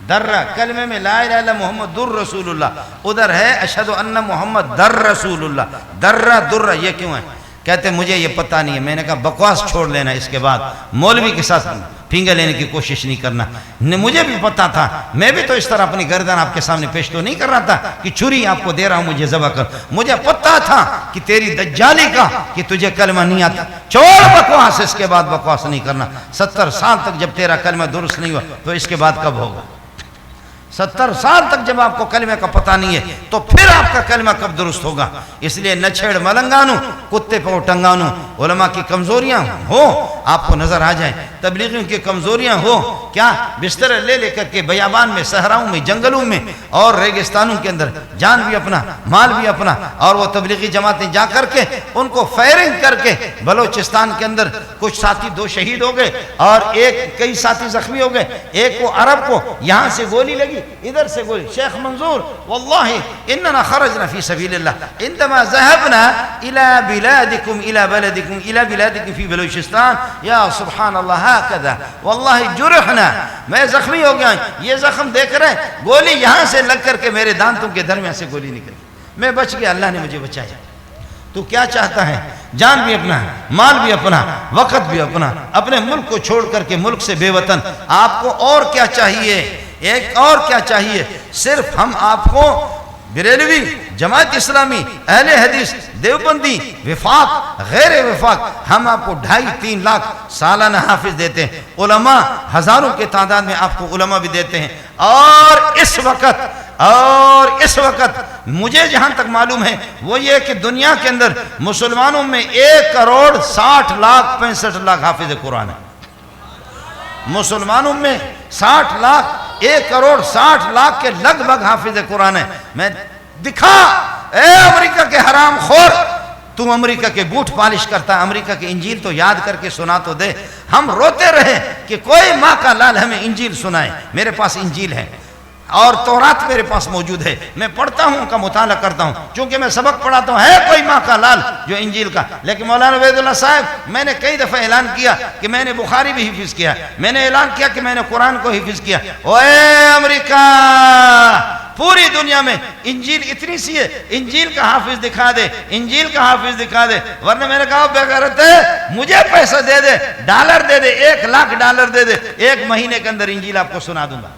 درہ کلمے میں لا الہ الا محمد الرسول اللہ، ادھر ہے اشہد ان محمد در رسول اللہ، درہ درہ یہ کیوں ہے؟ کہتے مجھے یہ پتہ نہیں ہے۔ میں نے کہا بکواس چھوڑ لینا، اس کے بعد مولوی کے ساتھ پھینگے لینے کی کوشش نہیں کرنا۔ مجھے بھی پتہ تھا، میں بھی تو اس طرح اپنی گردن آپ کے سامنے پیش تو نہیں کر رہا تھا کہ چھری آپ کو دے رہا ہوں مجھے ذبح کر۔ مجھے پتہ تھا کہ تیری دجالی کا کہ تجھے کلمہ نہیں آتا، چھوڑ بکواس، اس کے بعد بکواس نہیں کرنا۔ 70 سال تک جب تیرا کلمہ درست نہیں ہوا تو اس کے بعد کب ہوگا؟ 70 سال تک جب آپ کو کلمہ کا پتہ نہیں ہے تو پھر آپ کا کلمہ کب درست ہوگا؟ اس لیے نہ چھیڑ ملنگانو، کتے پہ ٹنگانو۔ علماء کی کمزوریاں ہو آپ کو نظر آ جائیں، تبلیغیوں کی کمزوریاں ہو، کیا بستر لے لے کر کے بیابان میں، صحراؤں میں، جنگلوں میں اور ریگستانوں کے اندر جان بھی اپنا، مال بھی اپنا، اور وہ تبلیغی جماعتیں جا کر کے ان کو فائرنگ کر کے بلوچستان کے اندر کچھ ساتھی 2 شہید ہو گئے اور کئی ساتھی زخمی ہو گئے۔ ایک کو عرب کو یہاں سے گولی لگی، ادھر سے گولی۔ شیخ منظور واللہ اننا خرجنا فی سبیل اللہ عندما ذهبنا الى بلادکم الى بلدکم الى بلادکم فی بلوچستان یا سبحان اللہ هكذا واللہ جرحنا، میں زخمی ہو گیا، یہ زخم دیکھ رہے ہیں، گولی یہاں سے لگ کر کے میرے دانتوں کے درمیان سے گولی نکلی، میں بچ گیا، اللہ نے مجھے بچایا۔ تو کیا چاہتا ہے؟ جان بھی اپنا، مال بھی اپنا، وقت بھی اپنا، اپنے ملک کو چھوڑ کر کے ملک سے بے وطن۔ آپ کو اور کیا چاہیے؟ ایک اور کیا چاہیے؟ صرف ہم آپ کو بریلوی، جماعت اسلامی، اہل حدیث، دیوبندی، وفاق، غیر وفاق، ہم آپ کو 2.5-3 لاکھ سالانہ حافظ دیتے ہیں، علماء ہزاروں کے تعداد میں آپ کو علماء بھی دیتے ہیں۔ اور اس وقت مجھے جہاں تک معلوم ہے وہ یہ کہ دنیا کے اندر مسلمانوں میں 1,60,65,00,000 حافظ قرآن ہے۔ مسلمانوں میں 60 لاکھ، 1,60,00,000 کے لگ بھگ حافظ قرآن ہے۔ میں دکھا، اے امریکہ کے حرام خور، تو امریکہ کے بوٹ پالش کرتا ہے، امریکہ کی انجیل تو یاد کر کے سنا تو دے۔ ہم روتے رہے کہ کوئی ماں کا لال ہمیں انجیل سنائے۔ میرے پاس انجیل ہے اور تورات میرے پاس موجود ہے، میں پڑھتا ہوں، ان کا مطالعہ کرتا ہوں، چونکہ میں سبق پڑھاتا ہوں۔ ہے کوئی ماں کا لال جو انجیل کا؟ لیکن مولانا عبید اللہ صاحب، میں نے کئی دفعہ اعلان کیا کہ میں نے بخاری بھی حفظ کیا، میں نے اعلان کیا کہ میں نے قرآن کو حفظ کیا۔ اوے امریکہ، پوری دنیا میں انجیل اتنی سی ہے، انجیل کا حافظ دکھا دے، انجیل کا حافظ دکھا دے، ورنہ میں نے کہا بے غیرت ہے، مجھے پیسہ دے دے، ڈالر دے دے، 1,00,000 ڈالر دے دے، 1 مہینے کے اندر انجیل آپ کو سنا دوں گا۔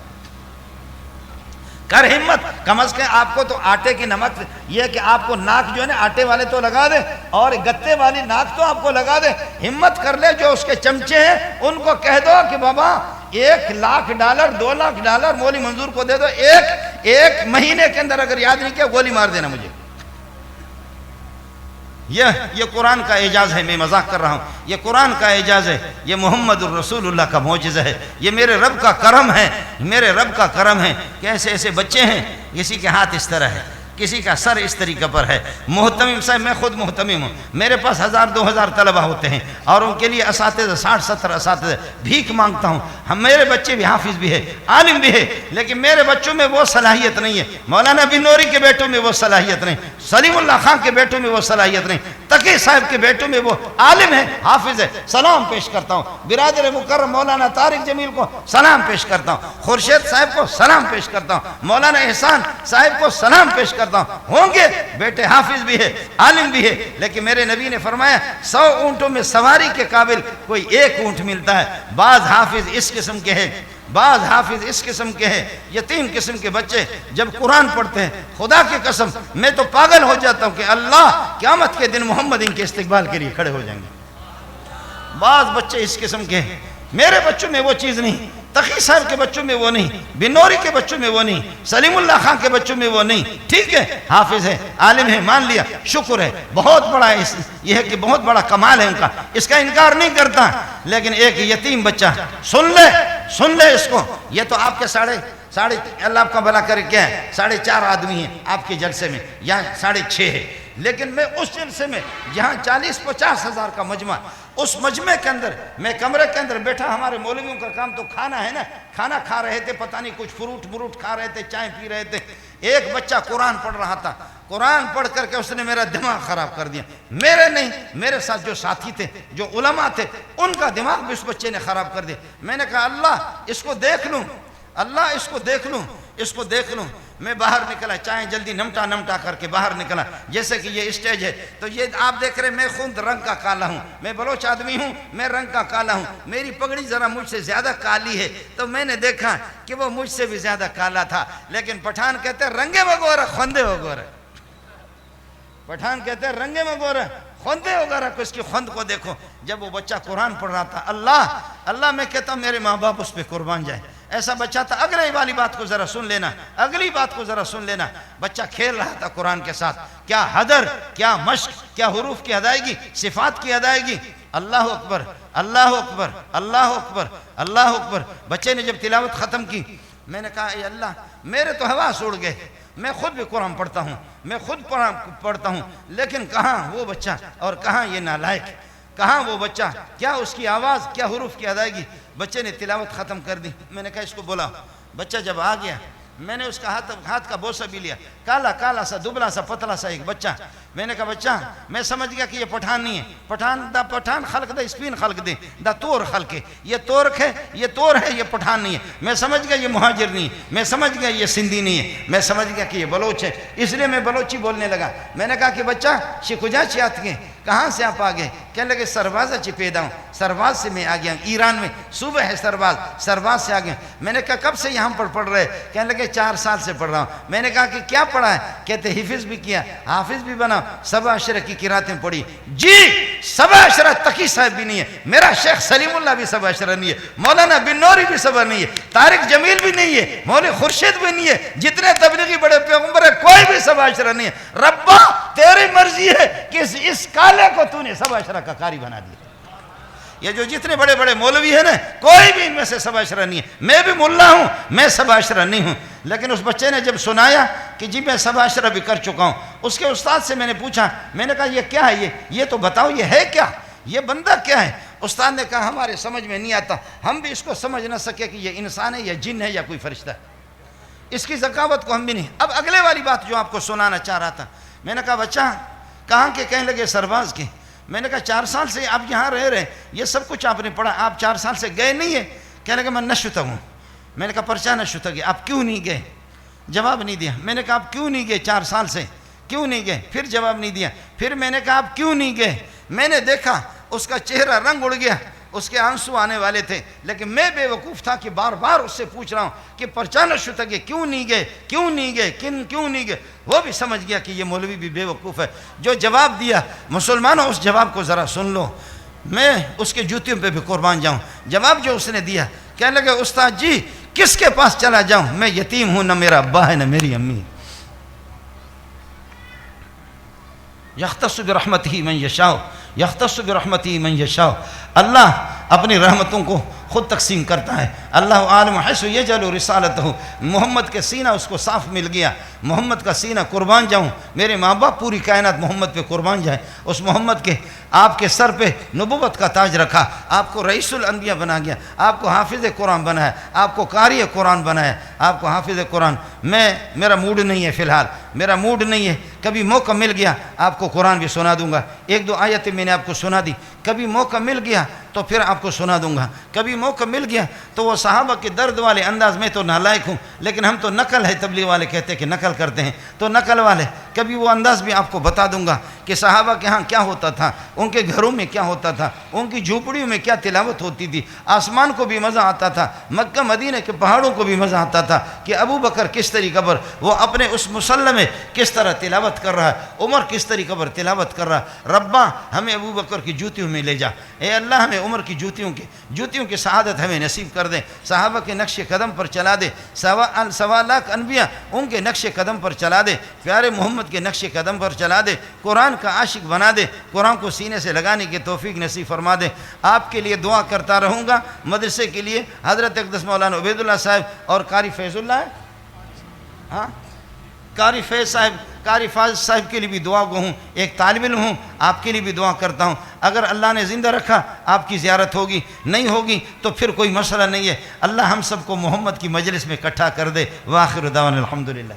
کر ہمت، کم از کم آپ کو تو آٹے کی نمک، یہ کہ آپ کو ناک جو ہے نا آٹے والے تو لگا دے، اور گتے والی ناک تو آپ کو لگا دے۔ ہمت کر لے، جو اس کے چمچے ہیں ان کو کہہ دو کہ بابا 1,00,000 ڈالر، 2,00,000 ڈالر مولوی منظور کو دے دو، ایک مہینے کے اندر اگر یاد نہیں کیا گولی مار دینا مجھے۔ یہ قرآن کا اعجاز ہے، میں مذاق کر رہا ہوں، یہ قرآن کا اعجاز ہے، یہ محمد الرسول اللہ کا معجزہ ہے، یہ میرے رب کا کرم ہے، میرے رب کا کرم ہے کہ ایسے ایسے بچے ہیں، کسی کے ہاتھ اس طرح ہے، کسی کا سر اس طریقے پر ہے۔ محتمم صاحب، میں خود محتمم ہوں، میرے پاس 1,000-2,000 طلبہ ہوتے ہیں اور ان کے لیے اساتذہ 60-70 اساتذہ، بھیک مانگتا ہوں۔ میرے بچے بھی حافظ بھی ہے، عالم بھی ہے، لیکن میرے بچوں میں وہ صلاحیت نہیں ہے، مولانا بن نوری کے بیٹوں میں وہ صلاحیت نہیں، سلیم اللہ خان کے بیٹوں میں وہ صلاحیت نہیں، تقی صاحب کے بیٹوں میں وہ عالم ہے، حافظ ہے۔ سلام پیش کرتا ہوں برادر مکرم مولانا طارق جمیل کو، سلام پیش کرتا ہوں خورشید صاحب کو، سلام پیش کرتا ہوں مولانا احسان صاحب کو، سلام پیش کرتا ہوں گے بیٹے حافظ بھی ہے، عالم بھی ہے، لیکن میرے نبی نے فرمایا 100 اونٹوں میں سواری کے قابل کوئی 1 اونٹ ملتا ہے۔ بعض حافظ اس قسم کے ہیں، بعض حافظ اس قسم کے ہیں، یتیم قسم کے بچے جب قرآن پڑھتے ہیں، خدا کی قسم میں تو پاگل ہو جاتا ہوں کہ اللہ قیامت کے دن محمد ان کے استقبال کے لیے کھڑے ہو جائیں گے۔ بعض بچے اس قسم کے ہیں، میرے بچوں میں وہ چیز نہیں، تقی صاحب کے بچوں میں وہ نہیں، بنوری کے بچوں میں وہ نہیں، سلیم اللہ خان کے بچوں میں وہ نہیں۔ ٹھیک ہے، حافظ ہے، عالم ہے، مان لیا، شکر ہے، بہت بڑا ہے، یہ ہے کہ بہت بڑا کمال ہے ان کا، اس کا انکار نہیں کرتا، لیکن ایک یتیم بچہ، سن لے اس کو، یہ تو آپ کے ساڑھے اللہ آپ کا بھلا کرے کیا ہے، 4.5 آدمی ہیں آپ کے جلسے میں، یا 6.5 ہے، لیکن میں اس جلسے میں جہاں 40-50 ہزار کا مجمع، اس مجمع کے اندر میں کمرے کے اندر بیٹھا، ہمارے مولویوں کا کام تو کھانا ہے نا، کھانا کھا رہے تھے، پتہ نہیں کچھ فروٹ کھا رہے تھے، چائے پی رہے تھے، ایک بچہ قرآن پڑھ رہا تھا، قرآن پڑھ کر کے اس نے میرا دماغ خراب کر دیا، میرے نہیں، میرے ساتھ جو ساتھی تھے، جو علماء تھے، ان کا دماغ بھی اس بچے نے خراب کر دیا۔ میں نے کہا اللہ اس کو دیکھ لوں، اللہ اس کو دیکھ لوں، اس کو دیکھ لوں۔ میں باہر نکلا، چاہیں جلدی نمٹا کر کے باہر نکلا، جیسے کہ یہ اسٹیج ہے، تو یہ آپ دیکھ رہے میں خود رنگ کا کالا ہوں، میں بلوچ آدمی ہوں، میں رنگ کا کالا ہوں، میری پگڑی ذرا مجھ سے زیادہ کالی ہے، تو میں نے دیکھا کہ وہ مجھ سے بھی زیادہ کالا تھا، لیکن پٹھان کہتے ہیں رنگے وگورہ خوندے وگورہ، پٹھان کہتے ہیں رنگے وگورہ خوندے وغیرہ کو، اس کی خوند کو دیکھو۔ جب وہ بچہ قرآن پڑھ رہا تھا، اللہ میں کہتا ہوں میرے ماں باپ اس پہ قربان جائے، ایسا بچہ تھا۔ اگلی والی بات کو ذرا سن لینا، اگلی بات کو ذرا سن لینا۔ بچہ کھیل رہا تھا قرآن کے ساتھ، کیا حدر، کیا مشق، کیا حروف کی ادائیگی، صفات کی ادائیگی۔ اللہ اکبر، اللہ اکبر، اللہ اکبر، اللہ اکبر۔ بچے نے جب تلاوت ختم کی، میں نے کہا اے اللہ، میرے تو حواس اڑ گئے، میں خود بھی قرآن پڑھتا ہوں، میں خود پڑھتا ہوں، لیکن کہاں وہ بچہ اور کہاں یہ نالائق، کہاں وہ بچہ، کیا اس کی آواز، کیا حروف کی ادائیگی۔ بچے نے تلاوت ختم کر دی، میں نے کہا اس کو بولا۔ بچہ جب آ گیا، میں نے اس کا ہاتھ کا بوسہ بھی لیا، کالا کالا سا دبلا سا پتلا سا ایک بچہ۔ میں نے کہا بچہ، میں سمجھ گیا کہ یہ پٹھان نہیں ہے، پٹھان خلق دے، اسپین خلق دے، دا تور خلق ہے، یہ تورک ہے، یہ تور ہے، یہ پٹھان نہیں ہے۔ میں سمجھ گیا یہ مہاجر نہیں ہے، میں سمجھ گیا یہ سندھی نہیں ہے، میں سمجھ گیا کہ یہ بلوچ ہے، اس لیے میں بلوچی بولنے لگا۔ میں نے کہا کہ بچہ شکجا چیات کے، کہاں سے آپ آگے؟ کہنے لگے سرباز اچھی پیدا ہوں، سرباز سے میں آگیا ہوں، ایران میں صوبہ ہے سرباز سے آگیا ہوں۔ میں نے کہا کب سے یہاں پر پڑھ رہے؟ کہنے لگے 4 سال سے پڑھ رہا ہوں۔ میں نے کہا کہ کیا پڑھا ہے؟ کہتے حفظ بھی کیا، حافظ بھی بنا، سبع عشرہ کی قراتیں پڑھی۔ جی سبع عشرہ تقی صاحب بھی نہیں ہے، میرا شیخ سلیم اللہ بھی سبع عشرہ نہیں ہے، مولانا بن نوری بھی سبع نہیں ہے، طارق جمیل بھی نہیں ہے، مولوی خورشید بھی نہیں ہے، جتنے تبلیغی بڑے پیغمبر ہے کوئی بھی سبع عشرہ نہیں ہے۔ ربا تیری مرضی ہے کہ اس کالے کو تو نے سبع عشرہ کا قاری بنا دیا۔ یہ جو جتنے بڑے بڑے مولوی ہیں نا، کوئی بھی ان میں سے سبع عشرہ نہیں ہے۔ میں بھی ملا ہوں، میں سبع عشرہ نہیں ہوں۔ لیکن اس بچے نے جب سنایا کہ جی میں سبع عشرہ بھی کر چکا ہوں، اس کے استاد سے میں نے پوچھا، میں نے کہا یہ کیا ہے، یہ تو بتاؤ یہ ہے کیا، یہ بندہ کیا ہے؟ استاد نے کہا ہمارے سمجھ میں نہیں آتا، ہم بھی اس کو سمجھ نہ سکے کہ یہ انسان ہے یا جن ہے یا کوئی فرشتہ ہے، اس کی ذکاوت کو ہم بھی نہیں۔ اب اگلے والی بات جو آپ کو سنانا چاہ رہا تھا، میں نے کہا بچہ کہاں کے؟ کہنے لگے سرباز کے۔ میں نے کہا 4 سال سے آپ یہاں رہ رہے، یہ سب کچھ آپ نے پڑھا، آپ 4 سال سے گئے نہیں ہیں؟ کہنے لگے میں نشتہ ہوں۔ میں نے کہا پرچہ نشتہ گئے، آپ کیوں نہیں گئے؟ جواب نہیں دیا۔ میں نے کہا آپ کیوں نہیں گئے 4 سال سے، کیوں نہیں گئے؟ پھر جواب نہیں دیا۔ پھر میں نے کہا آپ کیوں نہیں گئے؟ میں نے دیکھا اس کا چہرہ رنگ اڑ گیا، اس کے آنسو آنے والے تھے، لیکن میں بے وقوف تھا کہ بار بار اس سے پوچھ رہا ہوں کہ پرچہ نشتہ گئے، کیوں نہیں گئے، کیوں نہیں گئے، کیوں نہیں گئے؟ وہ بھی سمجھ گیا کہ یہ مولوی بھی بے وقوف ہے۔ جو جواب دیا، مسلمانوں اس جواب کو ذرا سن لو، میں اس کے جوتیوں پہ بھی قربان جاؤں۔ جواب جو اس نے دیا، کہنے لگے استاد جی کس کے پاس چلا جاؤں، میں یتیم ہوں، نہ میرا ابا ہے نہ میری امی۔ یختص برحمتہ من یشاء، یختص برحمتہ من یشاء۔ اللہ اپنی رحمتوں کو خود تقسیم کرتا ہے۔ اللہ عالم حیث یجعل رسالتہ۔ محمد کے سینہ اس کو صاف مل گیا، محمد کا سینہ قربان جاؤں، میرے ماں باپ پوری کائنات محمد پہ قربان جائے۔ اس محمد کے آپ کے سر پہ نبوت کا تاج رکھا، آپ کو رئیس الانبیاء بنا گیا، آپ کو حافظ قرآن بنایا، آپ کو قاری قرآن بنایا، آپ کو حافظ قرآن۔ میرا موڈ نہیں ہے فی الحال، میرا موڈ نہیں ہے، کبھی موقع مل گیا آپ کو قرآن بھی سنا دوں گا، 1-2 آیتیں میں نے آپ کو سنا دی، کبھی موقع مل گیا تو پھر آپ کو سنا دوں گا، کبھی موقع مل گیا تو وہ صحابہ کے درد والے انداز میں تو نالائق ہوں، لیکن ہم تو نقل ہے، تبلیغ والے کہتے ہیں کہ نقل کرتے ہیں، تو نقل والے کبھی وہ انداز بھی آپ کو بتا دوں گا کہ صحابہ کے ہاں کیا ہوتا تھا، ان کے گھروں میں کیا ہوتا تھا، ان کی جھوپڑیوں میں کیا تلاوت ہوتی تھی، آسمان کو بھی مزہ آتا تھا، مکہ مدینہ کے پہاڑوں کو بھی مزہ آتا تھا کہ ابو بکر کس طریقے پر وہ اپنے اس مصلی میں کس طرح تلاوت کر رہا ہے، عمر کس طریقے پر تلاوت کر رہا ہے۔ ربا ہمیں ابو بکر کی جوتیوں میں لے جا، اے اللہ ہمیں عمر کی جوتیوں کی سعادت ہمیں نصیب کر دے، صحابہ کے نقش قدم پر چلا دے، 1.25 لاکھ انبیاء ان کے نقش قدم پر چلا دے، پیارے محمد کے نقش قدم پر چلا دے، قرآن کا عاشق بنا دے، قرآن کو سینے سے لگانے کی توفیق نصیب فرما دے۔ آپ کے لیے دعا کرتا رہوں گا، مدرسے کے لیے حضرت اقدس مولانا عبید اللہ صاحب اور قاری فیض اللہ ہے، ہاں قاری فیض صاحب کے لیے بھی دعا گو ہوں، ایک طالب علم ہوں، آپ کے لیے بھی دعا کرتا ہوں۔ اگر اللہ نے زندہ رکھا آپ کی زیارت ہوگی، نہیں ہوگی تو پھر کوئی مسئلہ نہیں ہے، اللہ ہم سب کو محمد کی مجلس میں اکٹھا کر دے۔ وآخر دعوانا الحمدللہ۔